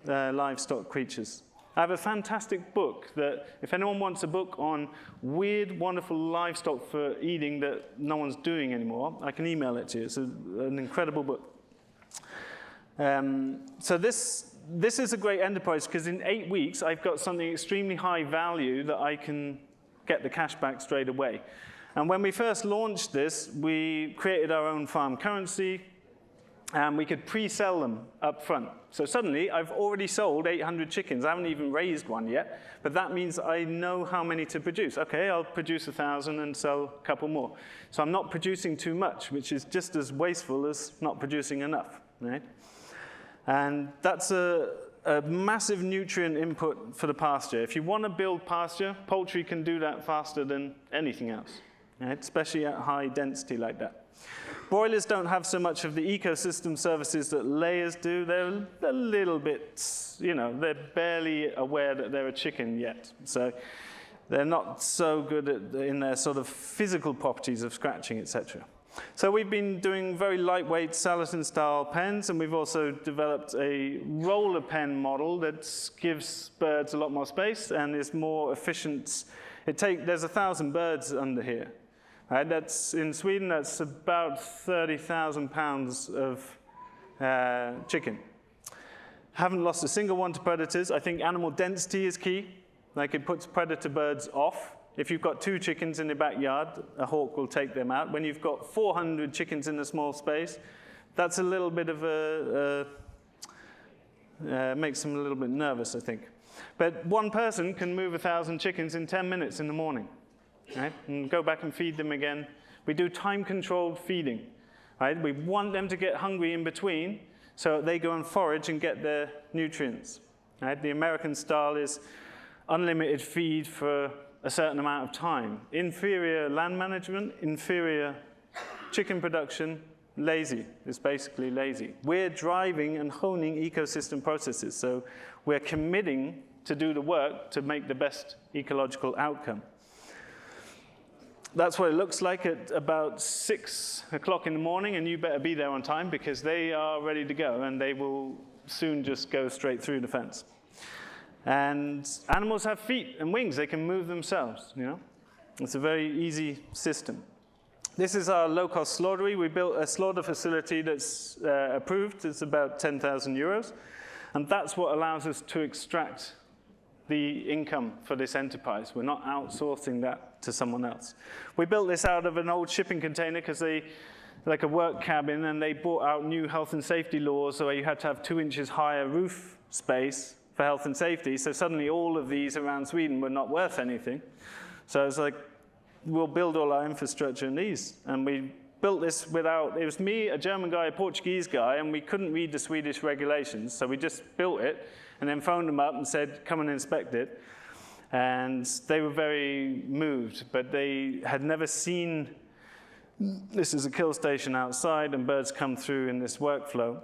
livestock creatures. I have a fantastic book that, if anyone wants a book on weird, wonderful livestock for eating that no one's doing anymore, I can email it to you. It's an incredible book. So this is a great enterprise because in 8 weeks, I've got something extremely high value that I can get the cash back straight away. And when we first launched this, we created our own farm currency, and we could pre-sell them up front. So suddenly, I've already sold 800 chickens. I haven't even raised one yet, but that means I know how many to produce. Okay, I'll produce 1,000 and sell a couple more. So I'm not producing too much, which is just as wasteful as not producing enough, right? And that's a massive nutrient input for the pasture. If you want to build pasture, poultry can do that faster than anything else, right? Especially at high density like that. Broilers don't have so much of the ecosystem services that layers do. They're a little bit, you know, they're barely aware that they're a chicken yet. So they're not so good in their sort of physical properties of scratching, etc. So we've been doing very lightweight Salatin-style pens, and we've also developed a roller pen model that gives birds a lot more space and is more efficient. There's 1,000 birds under here. Right? That's, in Sweden, that's about 30,000 pounds of chicken. Haven't lost a single one to predators. I think animal density is key. Like, it puts predator birds off. If you've got 2 chickens in the backyard, a hawk will take them out. When you've got 400 chickens in a small space, that's a little bit of makes them a little bit nervous, I think. But one person can move 1,000 chickens in 10 minutes in the morning, right? And go back and feed them again We do time-controlled feeding. Right? We want them to get hungry in between, so they go and forage and get their nutrients. Right? The American style is unlimited feed for a certain amount of time. Inferior land management, inferior chicken production, lazy. It's basically lazy. We're driving and honing ecosystem processes, so we're committing to do the work to make the best ecological outcome. That's what it looks like at about 6 o'clock in the morning, and you better be there on time because they are ready to go, and they will soon just go straight through the fence. And animals have feet and wings. They can move themselves, you know. It's a very easy system. This is our low-cost slaughtery. We built a slaughter facility that's approved. It's about 10,000 euros. And that's what allows us to extract the income for this enterprise. We're not outsourcing that to someone else. We built this out of an old shipping container because they, like a work cabin, and they brought out new health and safety laws where you had to have 2 inches higher roof space for health and safety. So suddenly all of these around Sweden were not worth anything. So it's like, we'll build all our infrastructure in these. And we built this without, it was me, a German guy, a Portuguese guy, and we couldn't read the Swedish regulations. So we just built it and then phoned them up and said, come and inspect it. And they were very moved, but they had never seen, this is a kill station outside and birds come through in this workflow.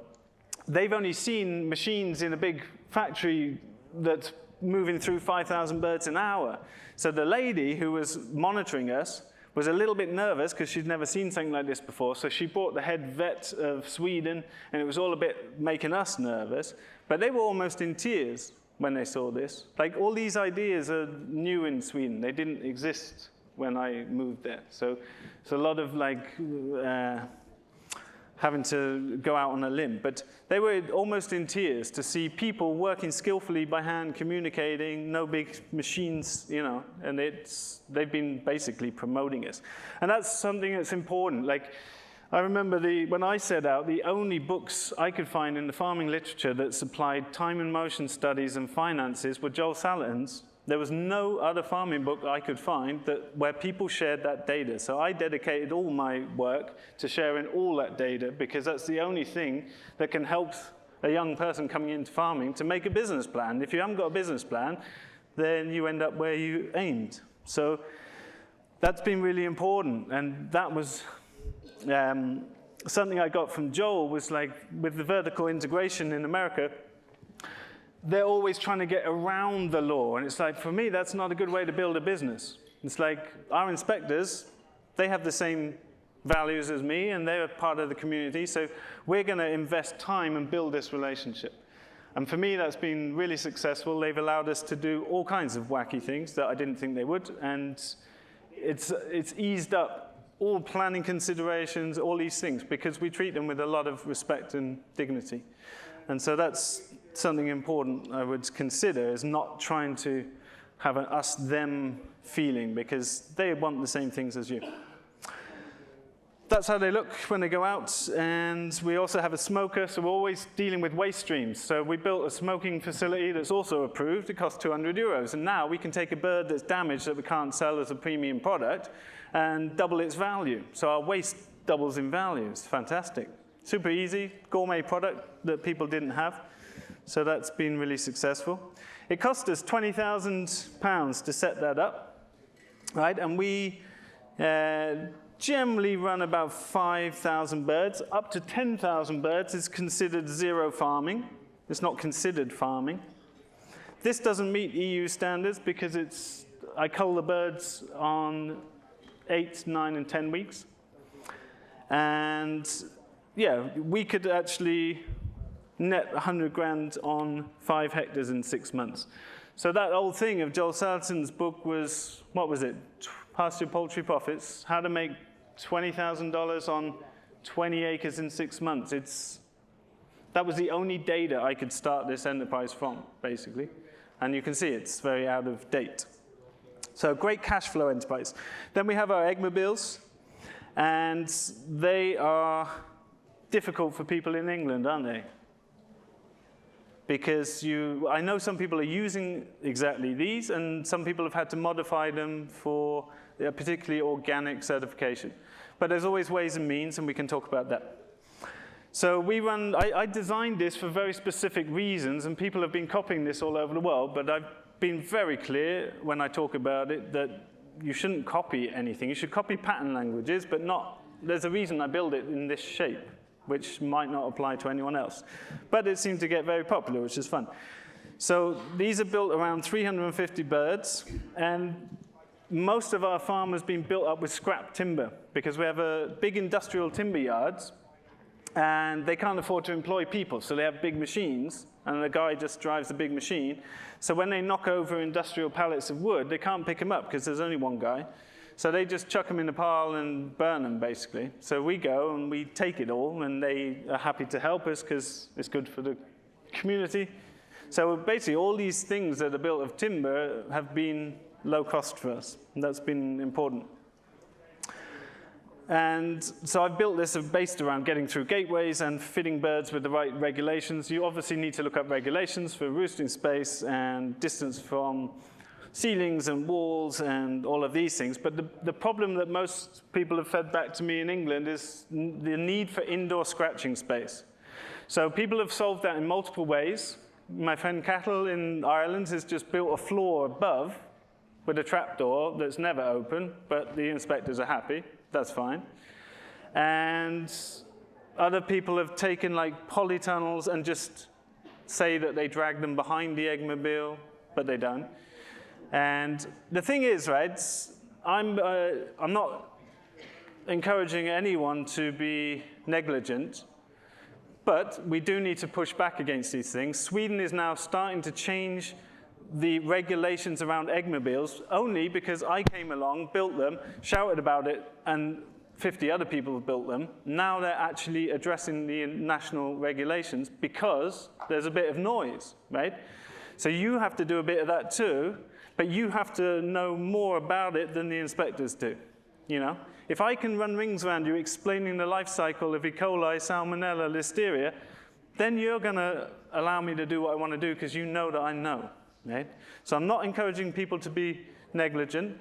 They've only seen machines in a big factory that's moving through 5,000 birds an hour. So the lady who was monitoring us was a little bit nervous because she'd never seen something like this before. So she brought the head vet of Sweden, and it was all a bit making us nervous. But they were almost in tears when they saw this. Like, all these ideas are new in Sweden. They didn't exist when I moved there. So it's a lot of like having to go out on a limb. But they were almost in tears to see people working skillfully by hand, communicating, no big machines, you know, and they've been basically promoting us. And that's something that's important. Like, I remember when I set out, the only books I could find in the farming literature that supplied time and motion studies and finances were Joel Salatin's. There was no other farming book I could find where people shared that data. So I dedicated all my work to sharing all that data because that's the only thing that can help a young person coming into farming to make a business plan. If you haven't got a business plan, then you end up where you aimed. So that's been really important. And that was something I got from Joel was like with the vertical integration in America, they're always trying to get around the law. And it's like, for me, that's not a good way to build a business. It's like our inspectors, they have the same values as me, and they're part of the community. So we're going to invest time and build this relationship. And for me, that's been really successful. They've allowed us to do all kinds of wacky things that I didn't think they would. And it's eased up all planning considerations, all these things, because we treat them with a lot of respect and dignity. And so that's something important I would consider, is not trying to have an us-them feeling, because they want the same things as you. That's how they look when they go out. And we also have a smoker, so we're always dealing with waste streams. So we built a smoking facility that's also approved. It costs 200 euros. And now we can take a bird that's damaged that we can't sell as a premium product and double its value. So our waste doubles in value. It's fantastic. Super easy, gourmet product that people didn't have. So that's been really successful. It cost us £20,000 to set that up, right? And we generally run about 5,000 birds. Up to 10,000 birds is considered zero farming. It's not considered farming. This doesn't meet EU standards because I cull the birds on 8, 9, and 10 weeks. And yeah, we could actually net 100 grand on 5 hectares in 6 months. So that old thing of Joel Salatin's book was, what was it? Pasture Poultry Profits, how to make $20,000 on 20 acres in 6 months. That was the only data I could start this enterprise from, basically. And you can see it's very out of date. So great cash flow enterprise. Then we have our egg mobiles, and they are difficult for people in England, aren't they? Because I know some people are using exactly these, and some people have had to modify them for a particularly organic certification. but there's always ways and means, and we can talk about that. So I designed this for very specific reasons, and people have been copying this all over the world, but I've been very clear when I talk about it that you shouldn't copy anything. You should copy pattern languages, but not, there's a reason I build it in this shape, which might not apply to anyone else. But it seemed to get very popular, which is fun. So these are built around 350 birds, and most of our farm has been built up with scrap timber, because we have a big industrial timber yards, and they can't afford to employ people, so they have big machines, and the guy just drives the big machine. So when they knock over industrial pallets of wood, they can't pick them up because there's only one guy. So they just chuck them in a pile and burn them, basically. So we go and we take it all, and they are happy to help us because it's good for the community. So basically, all these things that are built of timber have been low cost for us, and that's been important. And so I've built this based around getting through gateways and fitting birds with the right regulations. You obviously need to look up regulations for roosting space and distance from ceilings and walls and all of these things. But the problem that most people have fed back to me in England is the need for indoor scratching space. So people have solved that in multiple ways. My friend Cattle in Ireland has just built a floor above with a trapdoor that's never open, but the inspectors are happy. That's fine. And other people have taken like polytunnels and just say that they drag them behind the eggmobile, but they don't. And the thing is, right, I'm not encouraging anyone to be negligent, but we do need to push back against these things. Sweden is now starting to change the regulations around eggmobiles only because I came along, built them, shouted about it, and 50 other people have built them. Now they're actually addressing the national regulations because there's a bit of noise, right? So you have to do a bit of that too, but you have to know more about it than the inspectors do, you know? If I can run rings around you explaining the life cycle of E. coli, Salmonella, Listeria, then you're going to allow me to do what I want to do because you know that I know. Right? So I'm not encouraging people to be negligent,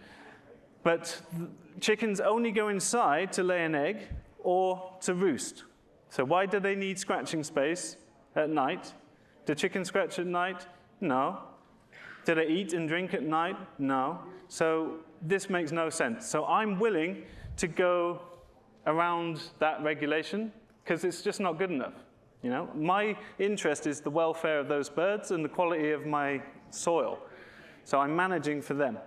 but chickens only go inside to lay an egg or to roost. So why do they need scratching space at night? Do chickens scratch at night? No. Do they eat and drink at night? No. So this makes no sense. So I'm willing to go around that regulation because it's just not good enough. You know, my interest is the welfare of those birds and the quality of my soil. So I'm managing for them.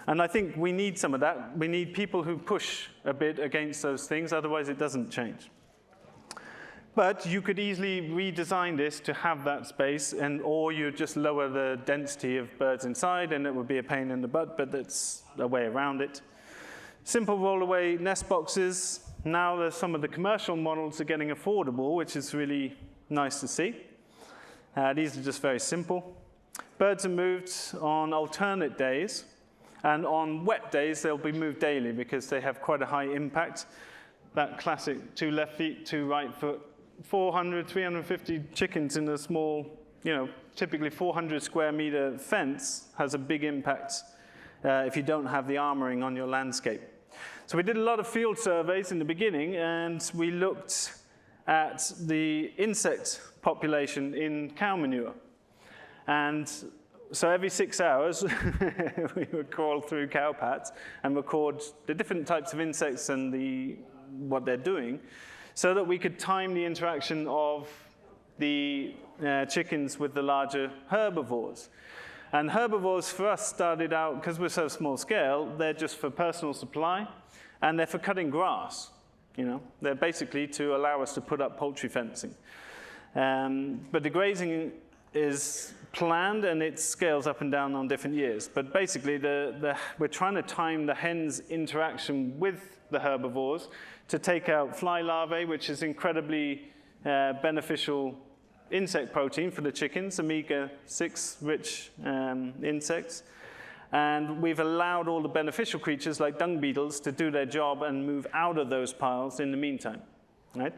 And I think we need some of that. We need people who push a bit against those things, otherwise it doesn't change. But you could easily redesign this to have that space, or you just lower the density of birds inside, and it would be a pain in the butt, but that's a way around it. Simple roll-away nest boxes. Now some of the commercial models are getting affordable, which is really nice to see. These are just very simple. Birds are moved on alternate days, and on wet days they'll be moved daily because they have quite a high impact. That classic 2 left feet, 2 right foot, 400, 350 chickens in a small, you know, typically 400 square meter fence has a big impact if you don't have the armoring on your landscape. So we did a lot of field surveys in the beginning, and we looked at the insect population in cow manure. And so every 6 hours, we would crawl through cow pats and record the different types of insects and what they're doing, so that we could time the interaction of the chickens with the larger herbivores. And herbivores for us started out, because we're so small scale, they're just for personal supply, and they're for cutting grass. You know, they're basically to allow us to put up poultry fencing. But the grazing is planned, and it scales up and down on different years. But basically, we're trying to time the hen's interaction with the herbivores to take out fly larvae, which is incredibly beneficial insect protein for the chickens, omega-6 rich insects. And we've allowed all the beneficial creatures like dung beetles to do their job and move out of those piles in the meantime, right?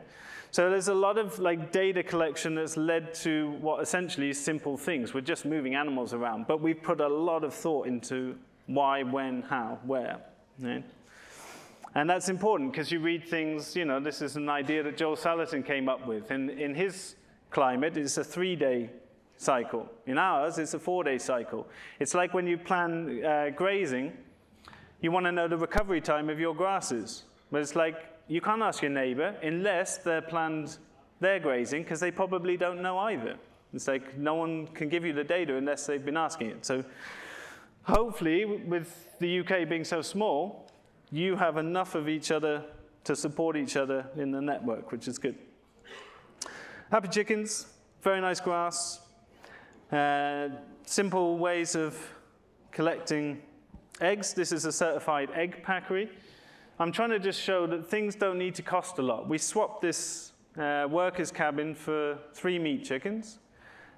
So there's a lot of data collection that's led to what essentially is simple things. We're just moving animals around, but we've put a lot of thought into why, when, how, where, right? And that's important because you read things, you know, this is an idea that Joel Salatin came up with. In his climate, it's a 3-day cycle. In ours, it's a 4-day cycle. It's like when you plan grazing, you want to know the recovery time of your grasses. But it's like, you can't ask your neighbor unless they're planned their grazing, because they probably don't know either. It's like no one can give you the data unless they've been asking it. So hopefully, with the UK being so small, you have enough of each other to support each other in the network, which is good. Happy chickens, very nice grass. Simple ways of collecting eggs. This is a certified egg packery. I'm trying to just show that things don't need to cost a lot. We swapped this worker's cabin for 3 meat chickens.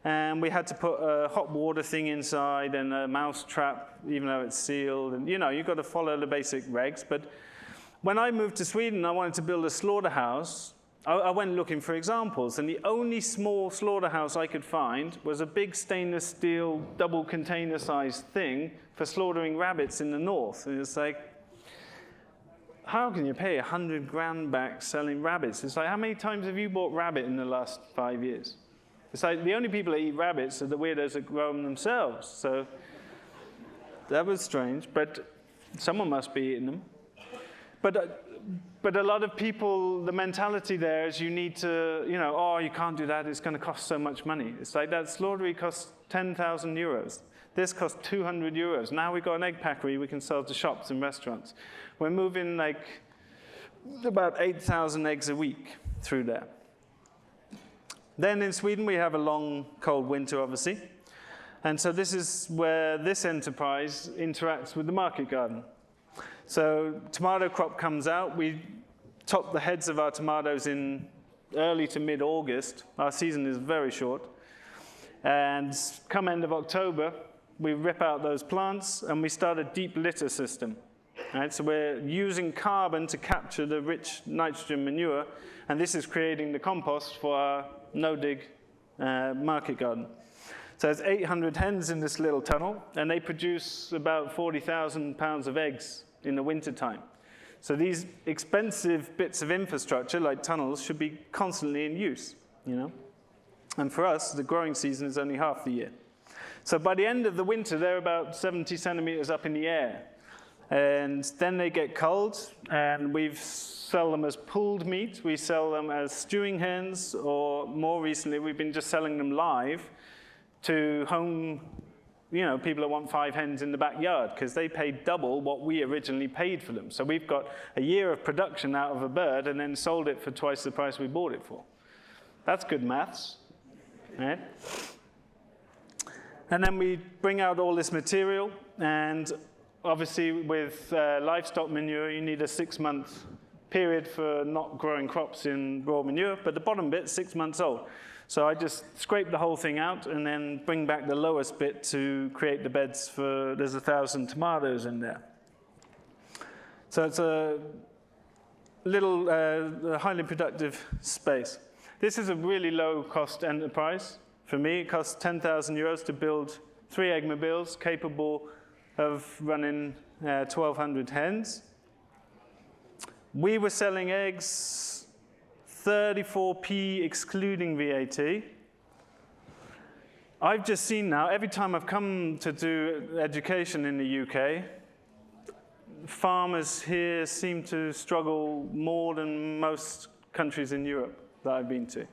And we had to put a hot water thing inside and a mouse trap, even though it's sealed. And, you know, you've got to follow the basic regs. But when I moved to Sweden, I wanted to build a slaughterhouse. I went looking for examples. And the only small slaughterhouse I could find was a big stainless steel, double container-sized thing for slaughtering rabbits in the north. And it's like, how can you pay 100 grand back selling rabbits? It's like, how many times have you bought rabbit in the last 5 years? It's like the only people that eat rabbits are the weirdos that grow them themselves. So that was strange, but someone must be eating them. But a lot of people, the mentality there is you need to, you know, oh, you can't do that, it's going to cost so much money. It's like that slaughtery costs 10,000 euros. This costs 200 euros. Now we've got an egg packery we can sell to shops and restaurants. We're moving like about 8,000 eggs a week through there. Then in Sweden, we have a long, cold winter, obviously. And so this is where this enterprise interacts with the market garden. So tomato crop comes out. We top the heads of our tomatoes in early to mid-August. Our season is very short. And come end of October, we rip out those plants, and we start a deep litter system. Right? So we're using carbon to capture the rich nitrogen manure, and this is creating the compost for our no-dig market garden. So there's 800 hens in this little tunnel, and they produce about 40,000 pounds of eggs in the wintertime. So these expensive bits of infrastructure, like tunnels, should be constantly in use, you know? And for us, the growing season is only half the year. So by the end of the winter, they're about 70 centimeters up in the air. And then they get culled, and we sell them as pulled meat. We sell them as stewing hens, or more recently, we've been just selling them live to home, you know, people that want 5 hens in the backyard, because they pay double what we originally paid for them. So we've got a year of production out of a bird and then sold it for twice the price we bought it for. That's good maths, right? And then we bring out all this material, and obviously, with livestock manure, you need a 6-month period for not growing crops in raw manure, but the bottom bit's 6 months old. So I just scrape the whole thing out and then bring back the lowest bit to create the beds for, there's 1,000 tomatoes in there. So it's a little highly productive space. This is a really low-cost enterprise. For me, it costs 10,000 euros to build 3 eggmobiles capable of running 1,200 hens. We were selling eggs 34p excluding VAT. I've just seen now, every time I've come to do education in the UK, farmers here seem to struggle more than most countries in Europe that I've been to.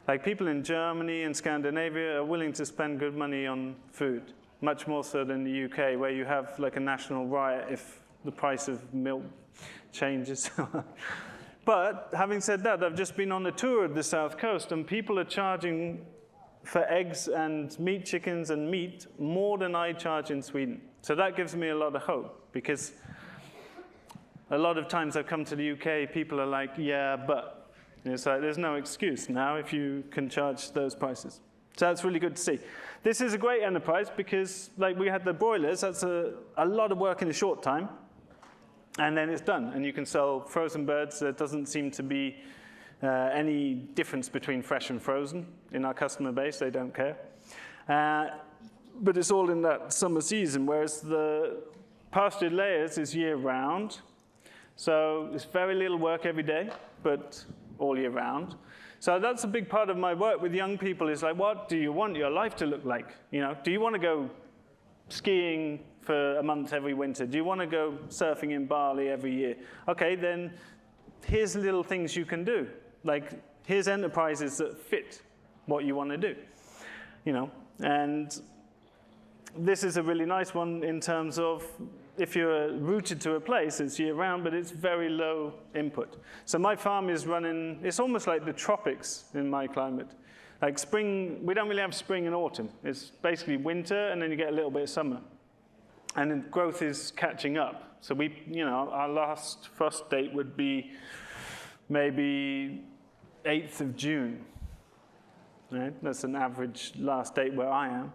Like people in Germany and Scandinavia are willing to spend good money on food. Much more so than the UK, where you have like a national riot if the price of milk changes. But having said that, I've just been on a tour of the South Coast, and people are charging for eggs and meat chickens and meat more than I charge in Sweden. So that gives me a lot of hope, because a lot of times I've come to the UK, people are like, yeah, but. And it's like, there's no excuse now if you can charge those prices. So that's really good to see. This is a great enterprise because, like, we had the broilers. That's a lot of work in a short time, and then it's done. And you can sell frozen birds. There doesn't seem to be any difference between fresh and frozen in our customer base. They don't care. But it's all in that summer season, whereas the pastured layers is year-round. So it's very little work every day, but all year round. So that's a big part of my work with young people is like, what do you want your life to look like? You know, do you want to go skiing for a month every winter? Do you want to go surfing in Bali every year? Okay, then here's little things you can do. Like, here's enterprises that fit what you want to do, you know. And this is a really nice one in terms of if you're rooted to a place, it's year-round, but it's very low input. So my farm is running, it's almost like the tropics in my climate. Like spring, we don't really have spring and autumn. It's basically winter, and then you get a little bit of summer. And then growth is catching up. So we, you know, our last frost date would be maybe 8th of June. Right? That's an average last date where I am.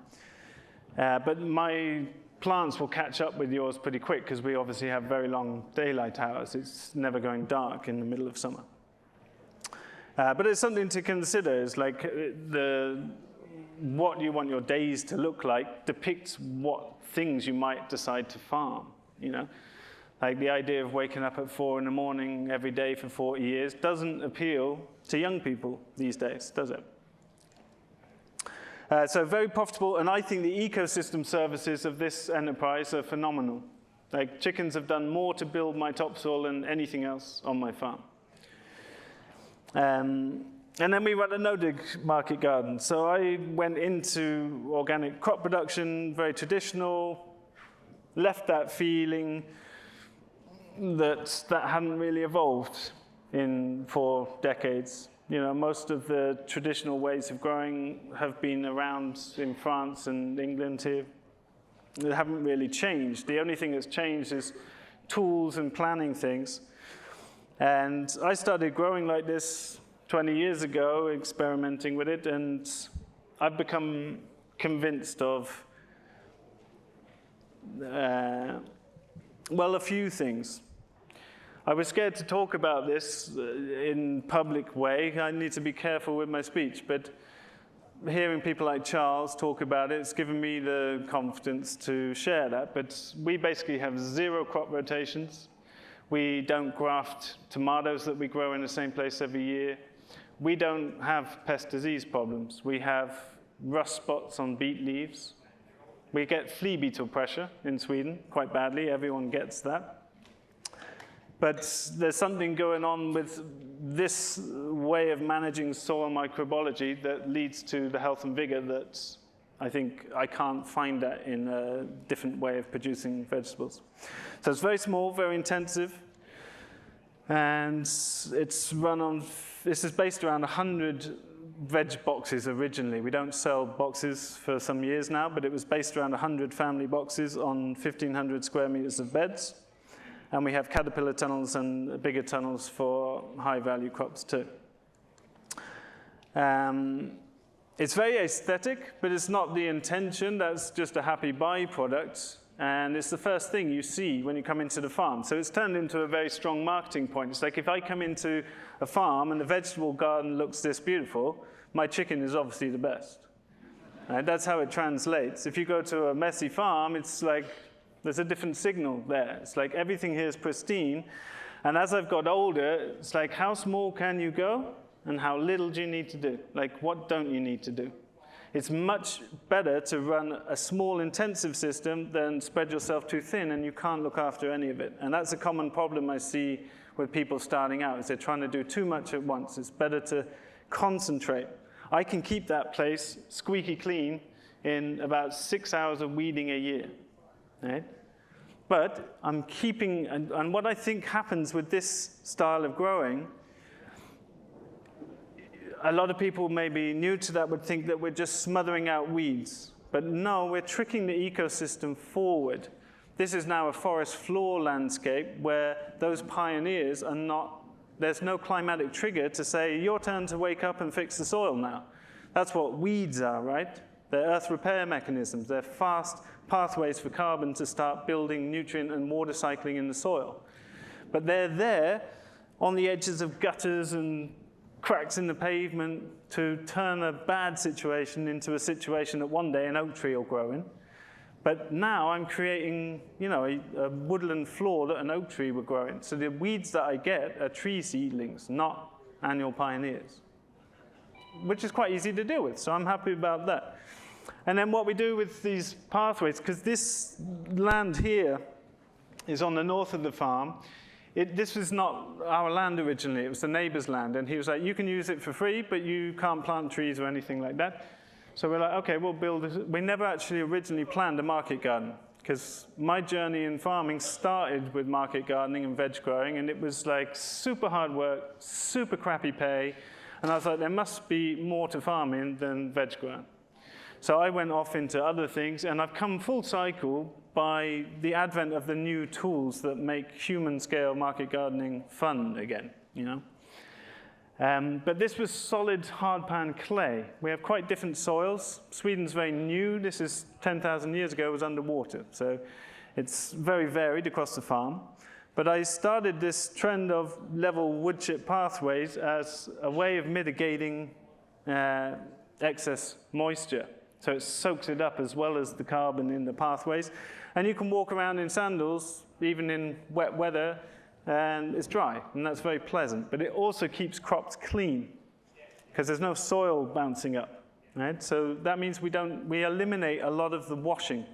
But my plants will catch up with yours pretty quick because we obviously have very long daylight hours. It's never going dark in the middle of summer. But it's something to consider. It's like what you want your days to look like depicts what things you might decide to farm, you know. Like the idea of waking up at 4 in the morning every day for 40 years doesn't appeal to young people these days, does it? So very profitable, and I think the ecosystem services of this enterprise are phenomenal. Like chickens have done more to build my topsoil than anything else on my farm. And then we run a no-dig market garden. So I went into organic crop production, very traditional, left that feeling that hadn't really evolved for decades. You know, most of the traditional ways of growing have been around in France and England here. They haven't really changed. The only thing that's changed is tools and planning things. And I started growing like this 20 years ago, experimenting with it, and I've become convinced of, well, a few things. I was scared to talk about this in public way. I need to be careful with my speech, but hearing people like Charles talk about it, it's given me the confidence to share that. But we basically have 0 crop rotations. We don't graft tomatoes that we grow in the same place every year. We don't have pest disease problems. We have rust spots on beet leaves. We get flea beetle pressure in Sweden quite badly. Everyone gets that. But there's something going on with this way of managing soil microbiology that leads to the health and vigor that I think I can't find that in a different way of producing vegetables. So it's very small, very intensive, and it's run on, this is based around 100 veg boxes originally. We don't sell boxes for some years now, but it was based around 100 family boxes on 1,500 square meters of beds. And we have caterpillar tunnels and bigger tunnels for high-value crops too. It's very aesthetic, but it's not the intention. That's just a happy byproduct. And it's the first thing you see when you come into the farm. So it's turned into a very strong marketing point. It's like if I come into a farm and the vegetable garden looks this beautiful, my chicken is obviously the best. And that's how it translates. If you go to a messy farm, it's like, there's a different signal there. It's like everything here is pristine. And as I've got older, it's like how small can you go and how little do you need to do? Like what don't you need to do? It's much better to run a small intensive system than spread yourself too thin and you can't look after any of it. And that's a common problem I see with people starting out, is they're trying to do too much at once. It's better to concentrate. I can keep that place squeaky clean in about 6 hours of weeding a year. Right? But I'm keeping, and what I think happens with this style of growing, a lot of people maybe new to that would think that we're just smothering out weeds. But no, we're tricking the ecosystem forward. This is now a forest floor landscape where those pioneers are not, there's no climatic trigger to say, your turn to wake up and fix the soil now. That's what weeds are, right? They're earth repair mechanisms. They're fast pathways for carbon to start building nutrient and water cycling in the soil. But they're there on the edges of gutters and cracks in the pavement to turn a bad situation into a situation that one day an oak tree will grow in. But now I'm creating, you know, a woodland floor that an oak tree would grow in. So the weeds that I get are tree seedlings, not annual pioneers, which is quite easy to deal with. So I'm happy about that. And then what we do with these pathways, because this land here is on the north of the farm. This was not our land originally, it was the neighbor's land. And he was like, you can use it for free, but you can't plant trees or anything like that. So we're like, okay, we'll build this. We never actually originally planned a market garden, because my journey in farming started with market gardening and veg growing, and it was like super hard work, super crappy pay. And I was like, there must be more to farming than veg growing. So I went off into other things, and I've come full cycle by the advent of the new tools that make human-scale market gardening fun again, you know. But this was solid hard-pan clay. We have quite different soils. Sweden's very new. This is 10,000 years ago, it was underwater. So it's very varied across the farm. But I started this trend of level wood chip pathways as a way of mitigating excess moisture. So it soaks it up as well as the carbon in the pathways. And you can walk around in sandals, even in wet weather, and it's dry, and that's very pleasant. But it also keeps crops clean, because there's no soil bouncing up, right? So that means we eliminate a lot of the washing,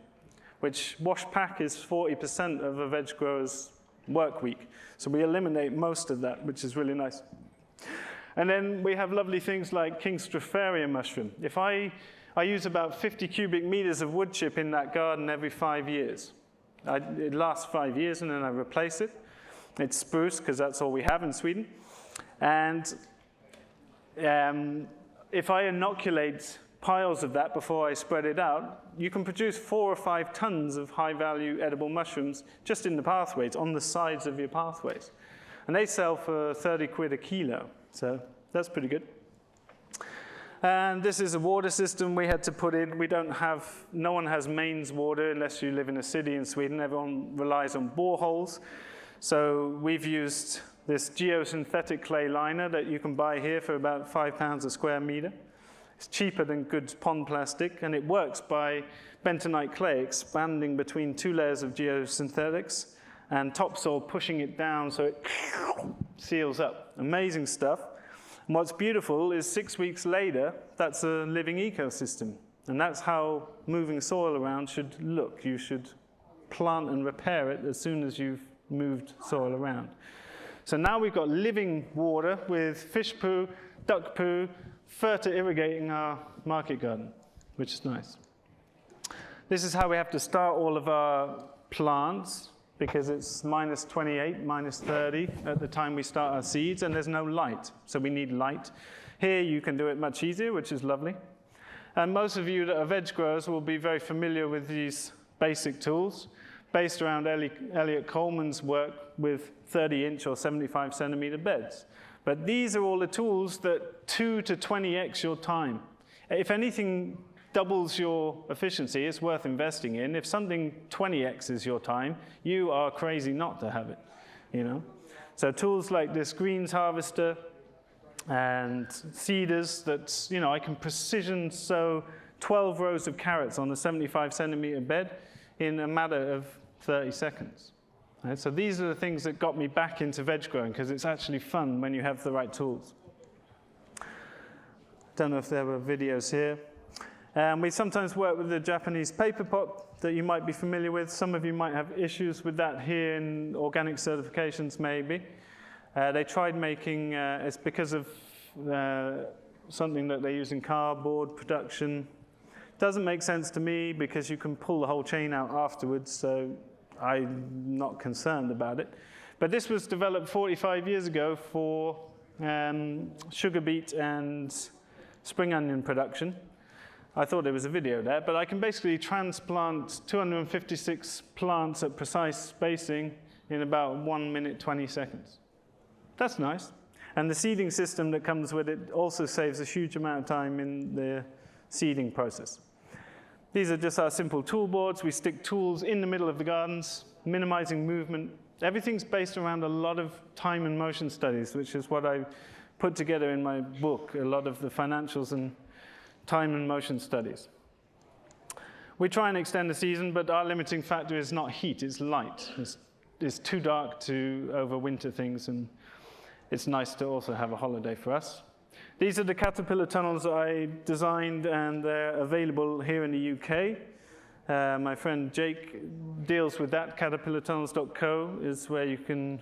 which wash pack is 40% of a veg grower's work week. So we eliminate most of that, which is really nice. And then we have lovely things like King Stropharia mushroom. If I use about 50 cubic meters of wood chip in that garden every 5 years. It lasts 5 years, and then I replace it. It's spruce, because that's all we have in Sweden. And if I inoculate piles of that before I spread it out, you can produce 4 or 5 tons of high-value edible mushrooms just in the pathways, on the sides of your pathways. And they sell for 30 quid a kilo, so that's pretty good. And this is a water system we had to put in. No one has mains water unless you live in a city in Sweden. Everyone relies on boreholes. So we've used this geosynthetic clay liner that you can buy here for about £5 a square meter. It's cheaper than good pond plastic, and it works by bentonite clay expanding between 2 layers of geosynthetics and topsoil pushing it down so it seals up. Amazing stuff. And what's beautiful is 6 weeks later, that's a living ecosystem. And that's how moving soil around should look. You should plant and repair it as soon as you've moved soil around. So now we've got living water with fish poo, duck poo, further irrigating our market garden, which is nice. This is how we have to start all of our plants, because it's minus 28, minus 30 at the time we start our seeds, and there's no light, so we need light. Here you can do it much easier, which is lovely. And most of you that are veg growers will be very familiar with these basic tools, based around Elliot Coleman's work with 30-inch or 75-centimeter beds. But these are all the tools that 2 to 20x your time. If anything doubles your efficiency, it's worth investing in. If something 20x is your time, you are crazy not to have it, you know? So tools like this greens harvester and seeders that, you know, I can precision sow 12 rows of carrots on a 75-centimeter bed in a matter of 30 seconds. Right? So these are the things that got me back into veg growing, because it's actually fun when you have the right tools. Don't know if there were videos here. We sometimes work with the Japanese paper pot that you might be familiar with. Some of you might have issues with that here in organic certifications, maybe. They tried making, it's because of something that they use in cardboard production. Doesn't make sense to me, because you can pull the whole chain out afterwards, so I'm not concerned about it. But this was developed 45 years ago for sugar beet and spring onion production. I thought there was a video there, but I can basically transplant 256 plants at precise spacing in about 1 minute, 20 seconds. That's nice. And the seeding system that comes with it also saves a huge amount of time in the seeding process. These are just our simple toolboards. We stick tools in the middle of the gardens, minimizing movement. Everything's based around a lot of time and motion studies, which is what I put together in my book, a lot of the financials and time and motion studies. We try and extend the season, but our limiting factor is not heat, it's light. It's too dark to overwinter things, and it's nice to also have a holiday for us. These are the caterpillar tunnels I designed, and they're available here in the UK. My friend Jake deals with that. Caterpillartunnels.co is where you can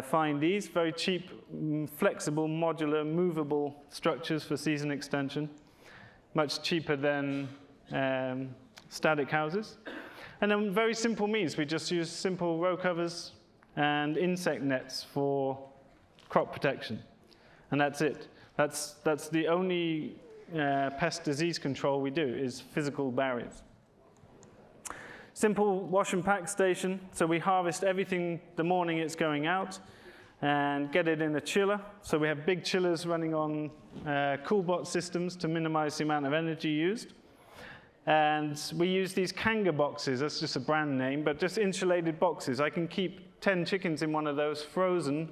find these. Very cheap, flexible, modular, movable structures for season extension. Much cheaper than static houses. And then very simple means. We just use simple row covers and insect nets for crop protection. And that's it. That's the only pest disease control we do, is physical barriers. Simple wash and pack station. So we harvest everything the morning it's going out and get it in a chiller. So we have big chillers running on CoolBot systems to minimize the amount of energy used. And we use these Kanga boxes. That's just a brand name, but just insulated boxes. I can keep 10 chickens in one of those frozen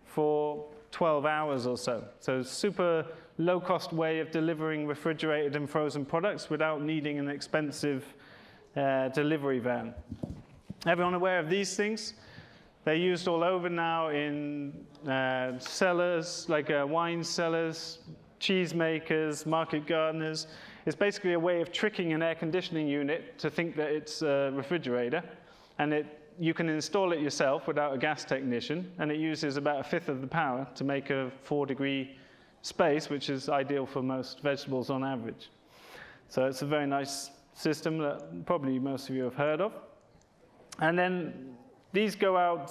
for 12 hours or so. So super low-cost way of delivering refrigerated and frozen products without needing an expensive delivery van. Everyone aware of these things? They're used all over now in cellars, like wine cellars, cheese makers, market gardeners. It's basically a way of tricking an air conditioning unit to think that it's a refrigerator, and you can install it yourself without a gas technician, and it uses about 1/5 of the power to make a 4-degree space, which is ideal for most vegetables on average. So it's a very nice system that probably most of you have heard of. And then these go out,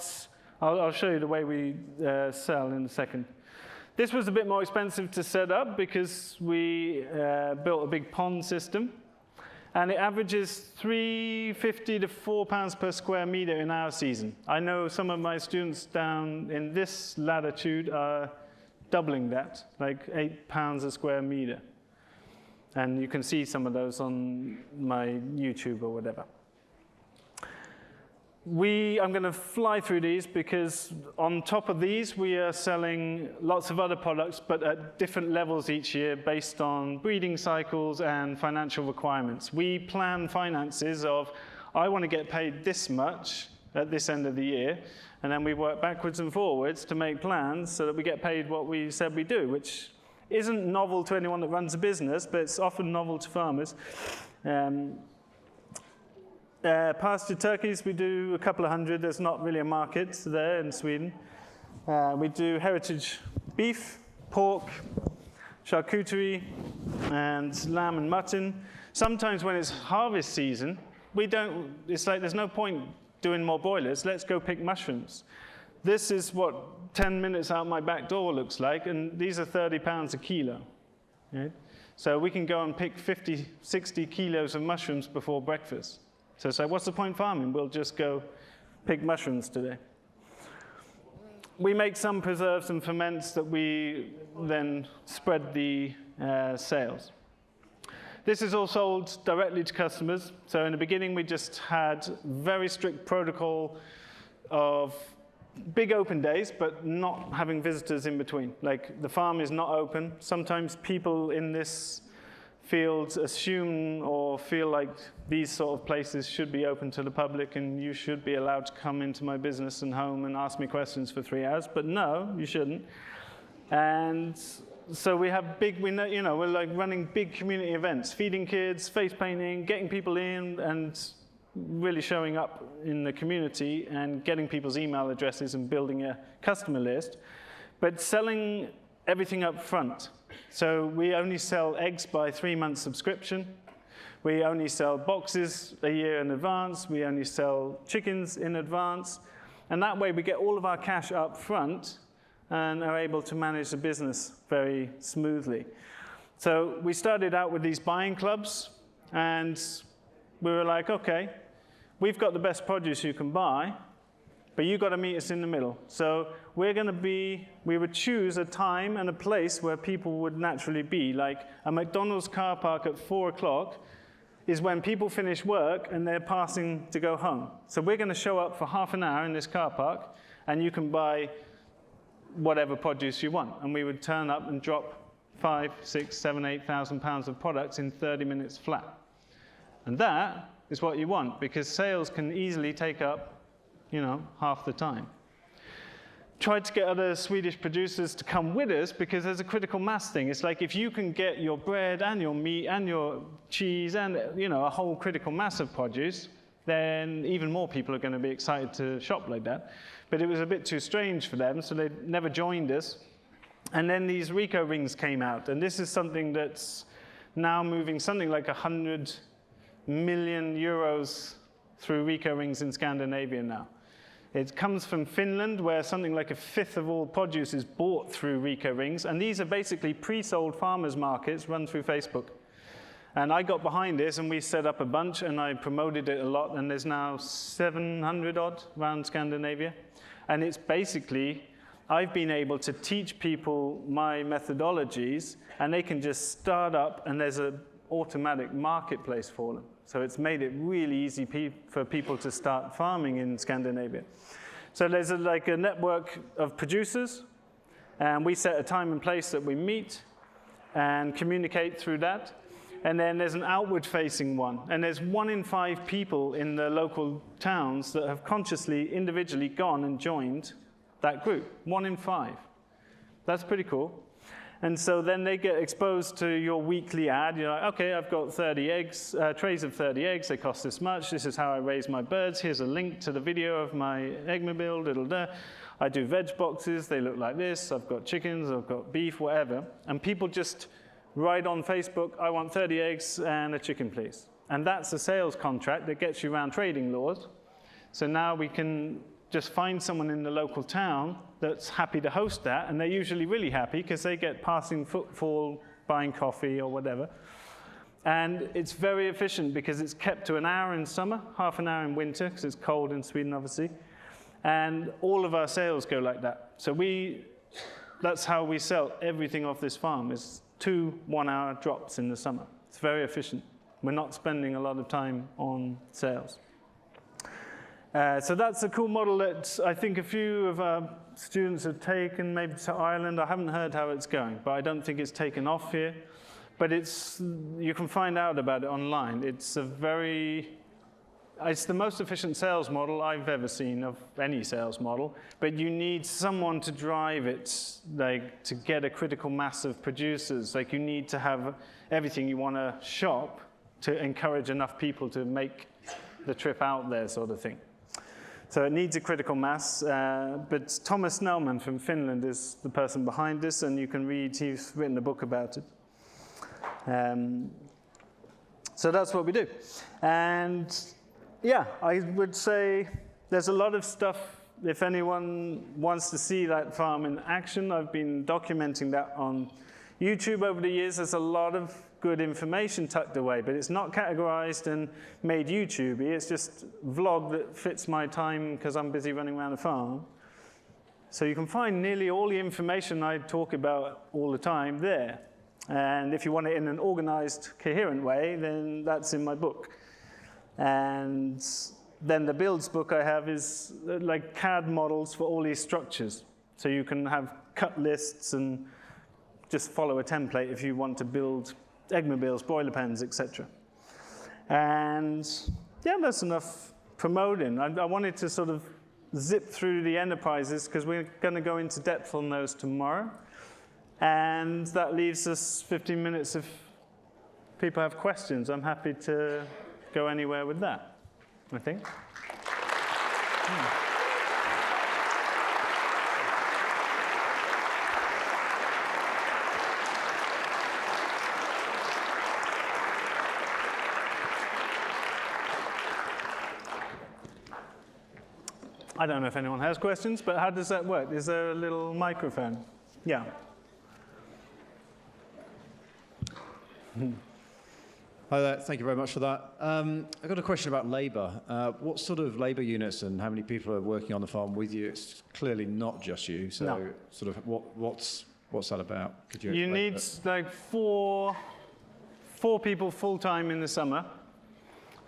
I'll show you the way we sell in a second. This was a bit more expensive to set up because we built a big pond system. And it averages £3.50 to £4 per square meter in our season. I know some of my students down in this latitude are doubling that, like £8 a square meter. And you can see some of those on my YouTube or whatever. I'm going to fly through these because on top of these, we are selling lots of other products, but at different levels each year based on breeding cycles and financial requirements. We plan finances of, I want to get paid this much at this end of the year, and then we work backwards and forwards to make plans so that we get paid what we said we do, which isn't novel to anyone that runs a business, but it's often novel to farmers. Pasture turkeys, we do a couple of hundred. There's not really a market there in Sweden. We do heritage beef, pork, charcuterie, and lamb and mutton. Sometimes when it's harvest season, it's like there's no point doing more broilers. Let's go pick mushrooms. This is what 10 minutes out my back door looks like, and these are £30 a kilo. Right? So we can go and pick 50, 60 kilos of mushrooms before breakfast. So it's like, what's the point farming? We'll just go pick mushrooms today. We make some preserves and ferments that we then spread the sales. This is all sold directly to customers. So in the beginning, we just had very strict protocol of big open days, but not having visitors in between. Like, the farm is not open. Sometimes people in this field assume or feel like these sort of places should be open to the public and you should be allowed to come into my business and home and ask me questions for 3 hours. But no, you shouldn't. And so we have we're like running big community events, feeding kids, face painting, getting people in, and really showing up in the community and getting people's email addresses and building a customer list, but selling everything up front. So we only sell eggs by 3-month subscription. We only sell boxes a year in advance. We only sell chickens in advance. And that way we get all of our cash up front and are able to manage the business very smoothly. So we started out with these buying clubs, and we were like, okay, we've got the best produce you can buy, but you've got to meet us in the middle. So we would choose a time and a place where people would naturally be. Like a McDonald's car park at 4 o'clock is when people finish work and they're passing to go home. So we're going to show up for half an hour in this car park, and you can buy whatever produce you want. And we would turn up and drop 5, 6, 7, 8,000 pounds of products in 30 minutes flat. And that is what you want, because sales can easily take up, half the time. Tried to get other Swedish producers to come with us because there's a critical mass thing. It's like if you can get your bread and your meat and your cheese and, a whole critical mass of produce, then even more people are going to be excited to shop like that. But it was a bit too strange for them, so they never joined us. And then these Rico rings came out, and this is something that's now moving something like 100 million euros through Rico rings in Scandinavia now. It comes from Finland, where something like 1/5 of all produce is bought through Rico rings, and these are basically pre-sold farmers markets run through Facebook. And I got behind this, and we set up a bunch, and I promoted it a lot, and there's now 700 odd around Scandinavia. And it's basically, I've been able to teach people my methodologies, and they can just start up, and there's an automatic marketplace for them. So it's made it really easy for people to start farming in Scandinavia. So there's like a network of producers, and we set a time and place that we meet and communicate through that. And then there's an outward-facing one. And there's 1 in 5 people in the local towns that have consciously, individually gone and joined that group. 1 in 5. That's pretty cool. And so then they get exposed to your weekly ad. You're like, okay, I've got 30 eggs, trays of 30 eggs. They cost this much. This is how I raise my birds. Here's a link to the video of my eggmobile. I do veg boxes. They look like this. I've got chickens. I've got beef, whatever. And people just write on Facebook, I want 30 eggs and a chicken, please. And that's a sales contract that gets you around trading laws. So now we can just find someone in the local town that's happy to host that, and they're usually really happy because they get passing footfall, buying coffee or whatever. And it's very efficient because it's kept to an hour in summer, half an hour in winter, because it's cold in Sweden, obviously. And all of our sales go like that. So that's how we sell everything off this farm, is 2 one-hour drops in the summer. It's very efficient. We're not spending a lot of time on sales. So that's a cool model that I think a few of our students have taken, maybe to Ireland. I haven't heard how it's going, but I don't think it's taken off here. But you can find out about it online. It's the most efficient sales model I've ever seen of any sales model, but you need someone to drive it, like to get a critical mass of producers. Like you need to have everything you want to shop to encourage enough people to make the trip out there, sort of thing. So it needs a critical mass, but Thomas Snellman from Finland is the person behind this, and you can read, he's written a book about it. So that's what we do. And yeah, I would say there's a lot of stuff. If anyone wants to see that farm in action, I've been documenting that on YouTube over the years. There's a lot of good information tucked away, but it's not categorized and made YouTube-y. It's just vlog that fits my time because I'm busy running around the farm. So you can find nearly all the information I talk about all the time there. And if you want it in an organized, coherent way, then that's in my book. And then the builds book I have is like CAD models for all these structures. So you can have cut lists and just follow a template if you want to build eggmobiles, broiler pens, etc. And yeah, that's enough promoting. I wanted to sort of zip through the enterprises because we're going to go into depth on those tomorrow. And that leaves us 15 minutes if people have questions. I'm happy to go anywhere with that, I think. I don't know if anyone has questions, but how does that work? Is there a little microphone? Yeah. Hi there, thank you very much for that. I've got a question about labour. What sort of labour units and how many people are working on the farm with you? It's clearly not just you, so no. Sort of what's that about? Could you need like four people full-time in the summer,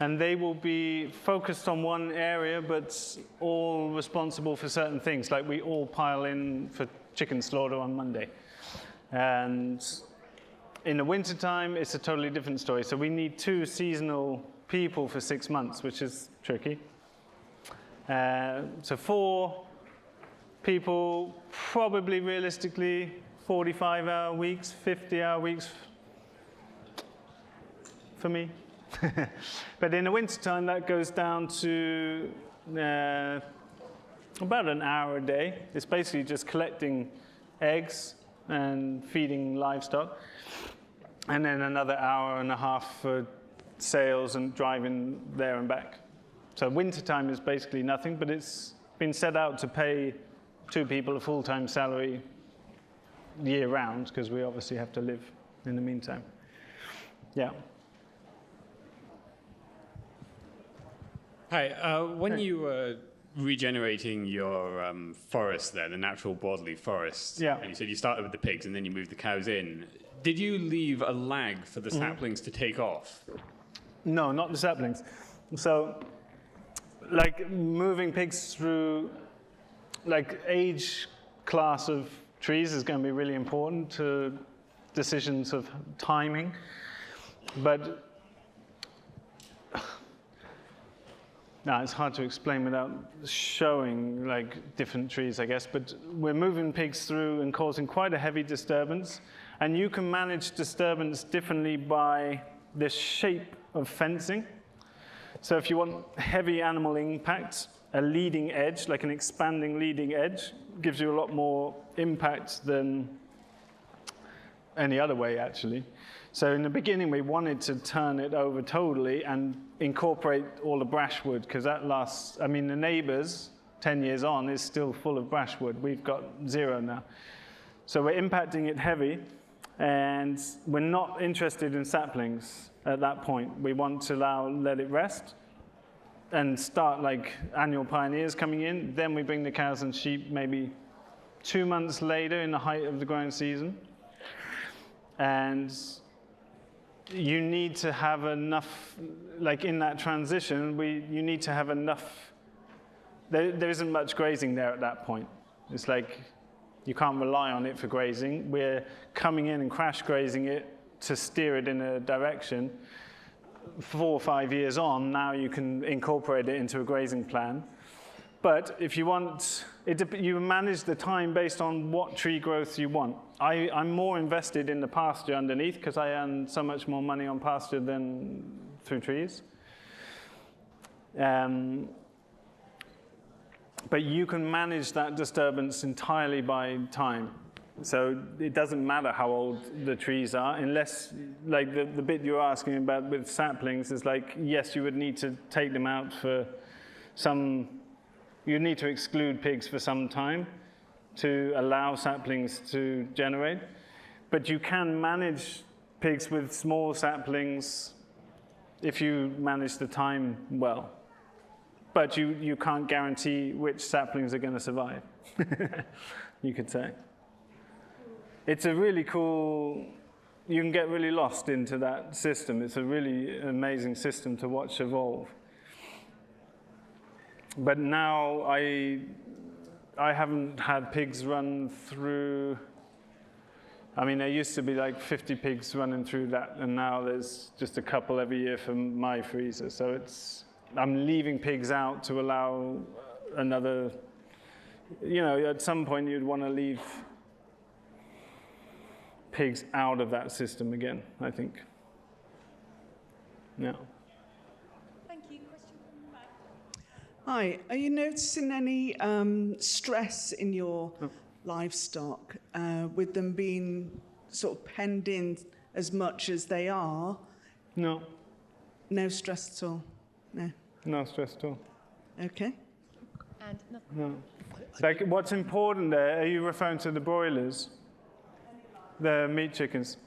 and they will be focused on one area, but all responsible for certain things. Like we all pile in for chicken slaughter on Monday. And in the wintertime, it's a totally different story. So we need 2 seasonal people for 6 months, which is tricky. So 4 people, probably realistically 45-hour weeks, 50-hour weeks for me. But in the wintertime, that goes down to about an hour a day. It's basically just collecting eggs and feeding livestock. And then another hour and a half for sales and driving there and back. So wintertime is basically nothing, but it's been set out to pay 2 people a full-time salary year round, because we obviously have to live in the meantime. Yeah. Hi, when you were regenerating your forest there, the natural bodily forest, yeah. and you said you started with the pigs and then you moved the cows in, did you leave a lag for the saplings to take off? No, not the saplings. So, like moving pigs through, like age class of trees is going to be really important to decisions of timing. But no, it's hard to explain without showing like different trees, I guess. But we're moving pigs through and causing quite a heavy disturbance. And you can manage disturbance differently by the shape of fencing. So if you want heavy animal impact, a leading edge, like an expanding leading edge, gives you a lot more impact than any other way, actually. So in the beginning, we wanted to turn it over totally and incorporate all the brushwood, because that lasts, I mean, the neighbors, 10 years on, is still full of brushwood. We've got 0 now. So we're impacting it heavy, and we're not interested in saplings at that point. We want to let it rest and start like annual pioneers coming in. Then we bring the cows and sheep maybe 2 months later in the height of the growing season. And you need to have enough, like in that transition, you need to have enough. There isn't much grazing there at that point. It's like you can't rely on it for grazing. We're coming in and crash grazing it to steer it in a direction. 4 or 5 years on, now you can incorporate it into a grazing plan. But if you want, you manage the time based on what tree growth you want. I'm more invested in the pasture underneath because I earn so much more money on pasture than through trees. But you can manage that disturbance entirely by time. So it doesn't matter how old the trees are, unless, like the bit you're asking about with saplings is like, yes, you would need to take them out for you need to exclude pigs for some time to allow saplings to generate. But you can manage pigs with small saplings if you manage the time well. But you can't guarantee which saplings are going to survive, you could say. It's a really cool, you can get really lost into that system. It's a really amazing system to watch evolve. But now I haven't had pigs run through, I mean, there used to be like 50 pigs running through that, and now there's just a couple every year for my freezer. So I'm leaving pigs out to allow another, at some point you'd want to leave pigs out of that system again, I think. Yeah. Thank you. Question from the back. Hi. Are you noticing any stress in your livestock with them being sort of penned in as much as they are? No. No stress at all? No. No stress at all. Okay. And no. Like, what's important there, are you referring to the broilers? The meat chickens?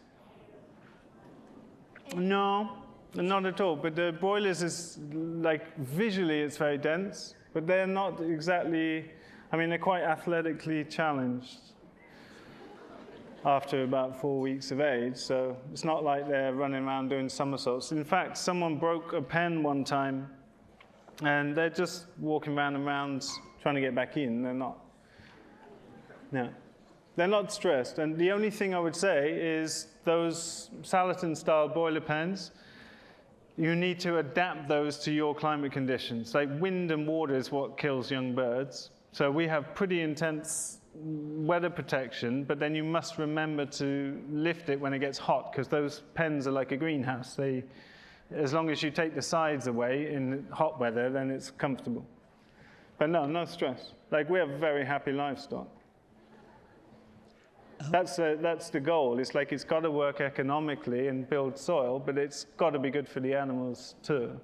No, not at all. But the broilers is, like, visually it's very dense, but they're not exactly, I mean, they're quite athletically challenged after about 4 weeks of age, so it's not like they're running around doing somersaults. In fact, someone broke a pen one time, and they're just walking round and round trying to get back in. They're not. No. They're not stressed. And the only thing I would say is those Salatin-style boiler pens, you need to adapt those to your climate conditions. Like wind and water is what kills young birds. So we have pretty intense weather protection, but then you must remember to lift it when it gets hot, because those pens are like a greenhouse. As long as you take the sides away in hot weather, then it's comfortable. But no stress. Like, we have very happy livestock. That's the goal. It's like it's got to work economically and build soil, but it's got to be good for the animals too.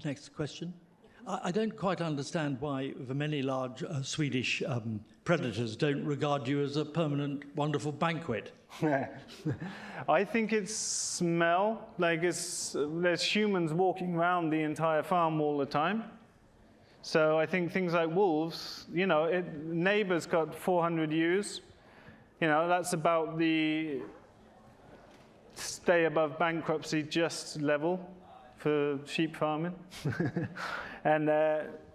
Next question. I don't quite understand why the many large Swedish predators don't regard you as a permanent, wonderful banquet. I think it's smell. Like, there's humans walking around the entire farm all the time. So I think things like wolves, neighbor's got 400 ewes. That's about the stay above bankruptcy just level for sheep farming. And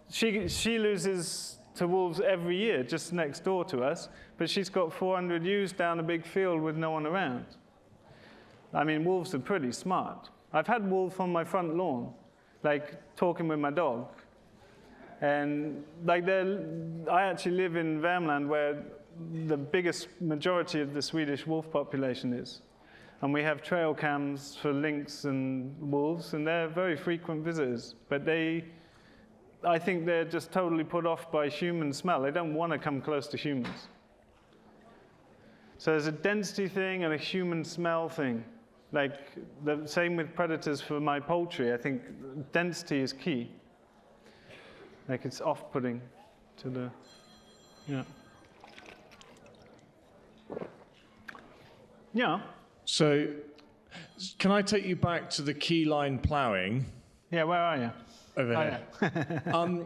she loses to wolves every year just next door to us, but she's got 400 ewes down a big field with no one around. I mean, wolves are pretty smart. I've had wolves on my front lawn, like talking with my dog. And like, I actually live in Värmland, where the biggest majority of the Swedish wolf population is. And we have trail cams for lynx and wolves, and they're very frequent visitors. But I think they're just totally put off by human smell. They don't want to come close to humans. So there's a density thing and a human smell thing. Like, the same with predators for my poultry. I think density is key. Like, it's off-putting to the, Yeah. So, can I take you back to the keyline ploughing? Yeah, where are you? Over here. Yeah.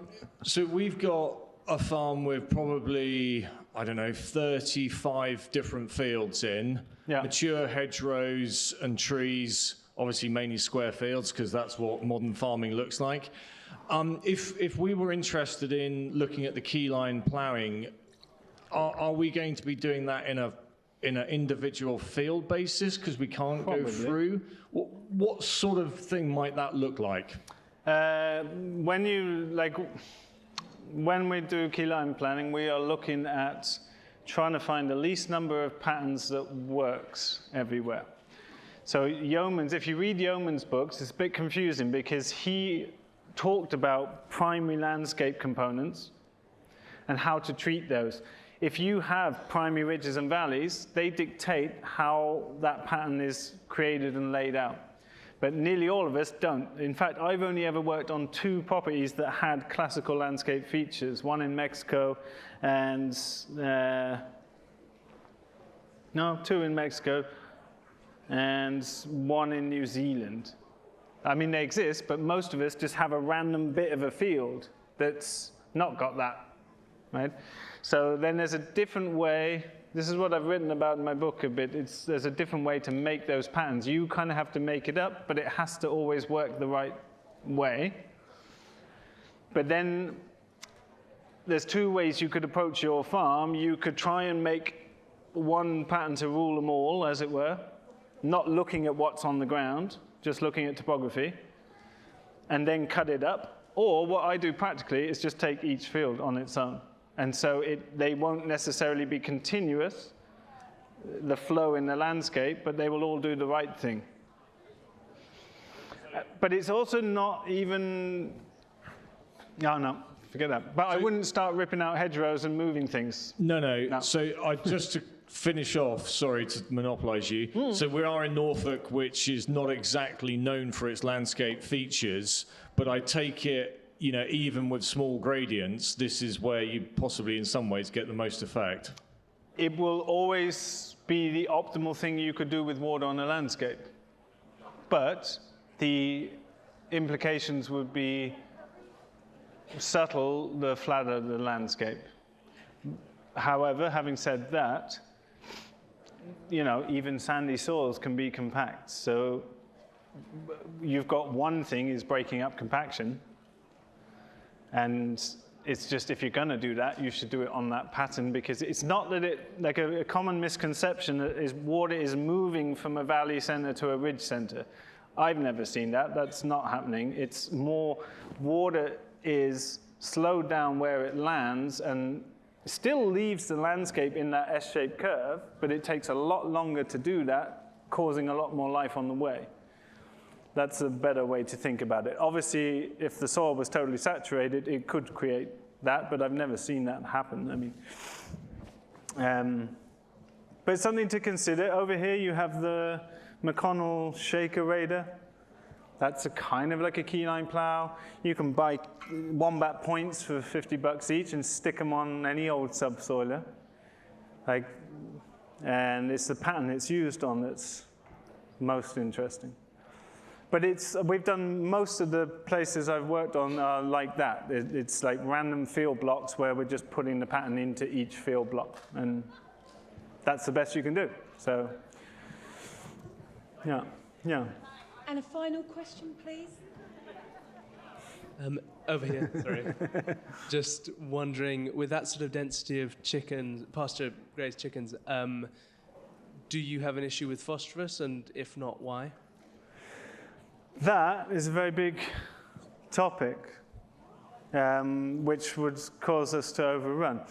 So we've got a farm with probably, 35 different fields in. Yeah. Mature hedgerows and trees, obviously mainly square fields, because that's what modern farming looks like. If we were interested in looking at the keyline ploughing, are we going to be doing that in an individual field basis, because we can't go through? What sort of thing might that look like? When we do keyline planning, we are looking at trying to find the least number of patterns that works everywhere. So Yeoman's, if you read Yeoman's books, it's a bit confusing, because he talked about primary landscape components and how to treat those. If you have primary ridges and valleys, they dictate how that pattern is created and laid out. But nearly all of us don't. In fact, I've only ever worked on 2 properties that had classical landscape features, one in Mexico and, 2 in Mexico and 1 in New Zealand. I mean, they exist, but most of us just have a random bit of a field that's not got that, right? So then there's a different way. This is what I've written about in my book a bit. There's a different way to make those patterns. You kind of have to make it up, but it has to always work the right way. But then there's 2 ways you could approach your farm. You could try and make one pattern to rule them all, as it were, not looking at what's on the ground, just looking at topography, and then cut it up. Or what I do practically is just take each field on its own. And so they won't necessarily be continuous, the flow in the landscape, but they will all do the right thing. But it's also not even, no, forget that. But I wouldn't start ripping out hedgerows and moving things. No. So just to finish off, sorry to monopolize you. So we are in Norfolk, which is not exactly known for its landscape features, but I take it, even with small gradients, this is where you possibly in some ways get the most effect. It will always be the optimal thing you could do with water on a landscape. But the implications would be subtle the flatter the landscape. However, having said that, even sandy soils can be compact. So you've got one thing is breaking up compaction. And It's just if you're going to do that, you should do it on that pattern, because it's not that it, like a common misconception is water is moving from a valley center to a ridge center. I've never seen that. That's not happening. It's more water is slowed down where it lands and still leaves the landscape in that S-shaped curve, but it takes a lot longer to do that, causing a lot more life on the way. That's a better way to think about it. Obviously, if the soil was totally saturated, it could create that, but I've never seen that happen. I mean, but it's something to consider. Over here, you have the McConnell shaker raider. That's a kind of like a keyline plow. You can buy wombat points for $50 each and stick them on any old subsoiler. And it's the pattern it's used on that's most interesting. But we've done most of the places I've worked on are like that. It's like random field blocks where we're just putting the pattern into each field block. And that's the best you can do. So, yeah. And a final question, please. Over here, sorry. Just wondering, with that sort of density of chickens, pasture-raised chickens, do you have an issue with phosphorus? And if not, why? That is a very big topic, which would cause us to overrun.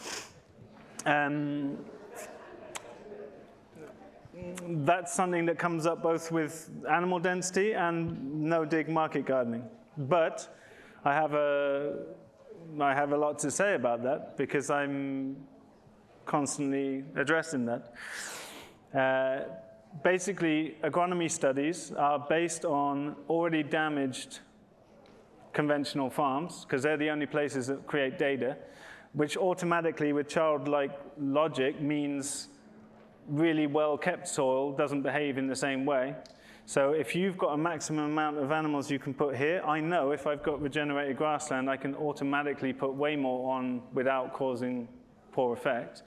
That's something that comes up both with animal density and no-dig market gardening. But I have a lot to say about that because I'm constantly addressing that. Basically, agronomy studies are based on already damaged conventional farms, because they're the only places that create data, which automatically, with childlike logic, means really well-kept soil doesn't behave in the same way. So if you've got a maximum amount of animals you can put here, I know if I've got regenerated grassland, I can automatically put way more on without causing poor effect.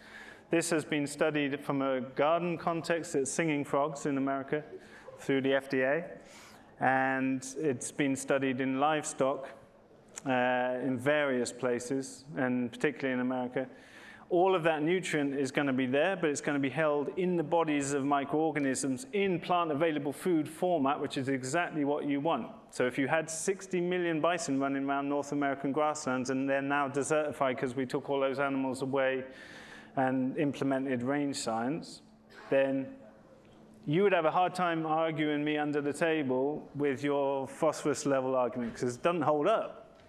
This has been studied from a garden context at singing frogs in America through the FDA. And it's been studied in livestock in various places, and particularly in America. All of that nutrient is going to be there, but it's going to be held in the bodies of microorganisms in plant-available food format, which is exactly what you want. So if you had 60 million bison running around North American grasslands, and they're now desertified because we took all those animals away and implemented range science, then you would have a hard time arguing me under the table with your phosphorus level argument, because it doesn't hold up,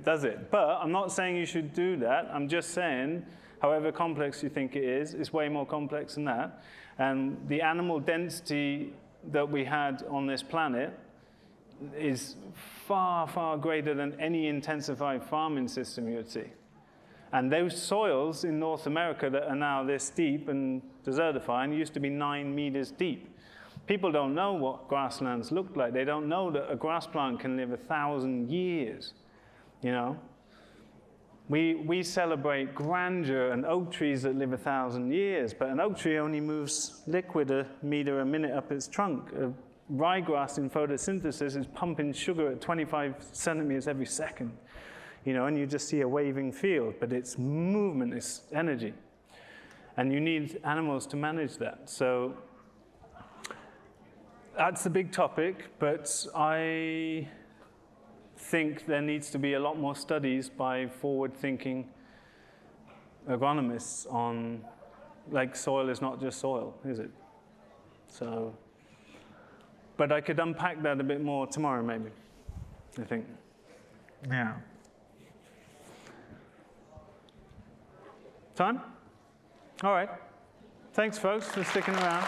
does it? But I'm not saying you should do that. I'm just saying, however complex you think it is, it's way more complex than that. And the animal density that we had on this planet is far, far greater than any intensified farming system you would see. And those soils in North America that are now this deep and desertifying used to be 9 meters deep. People don't know what grasslands look like. They don't know that a grass plant can live 1,000 years, you know? We celebrate grandeur and oak trees that live 1,000 years, but an oak tree only moves liquid a meter a minute up its trunk. A ryegrass in photosynthesis is pumping sugar at 25 centimeters every second. You know, and you just see a waving field, but it's movement, it's energy. And you need animals to manage that. So that's a big topic, but I think there needs to be a lot more studies by forward-thinking agronomists on, like, soil is not just soil, is it? So, but I could unpack that a bit more tomorrow, maybe, I think. Yeah. Time? All right. Thanks, folks, for sticking around.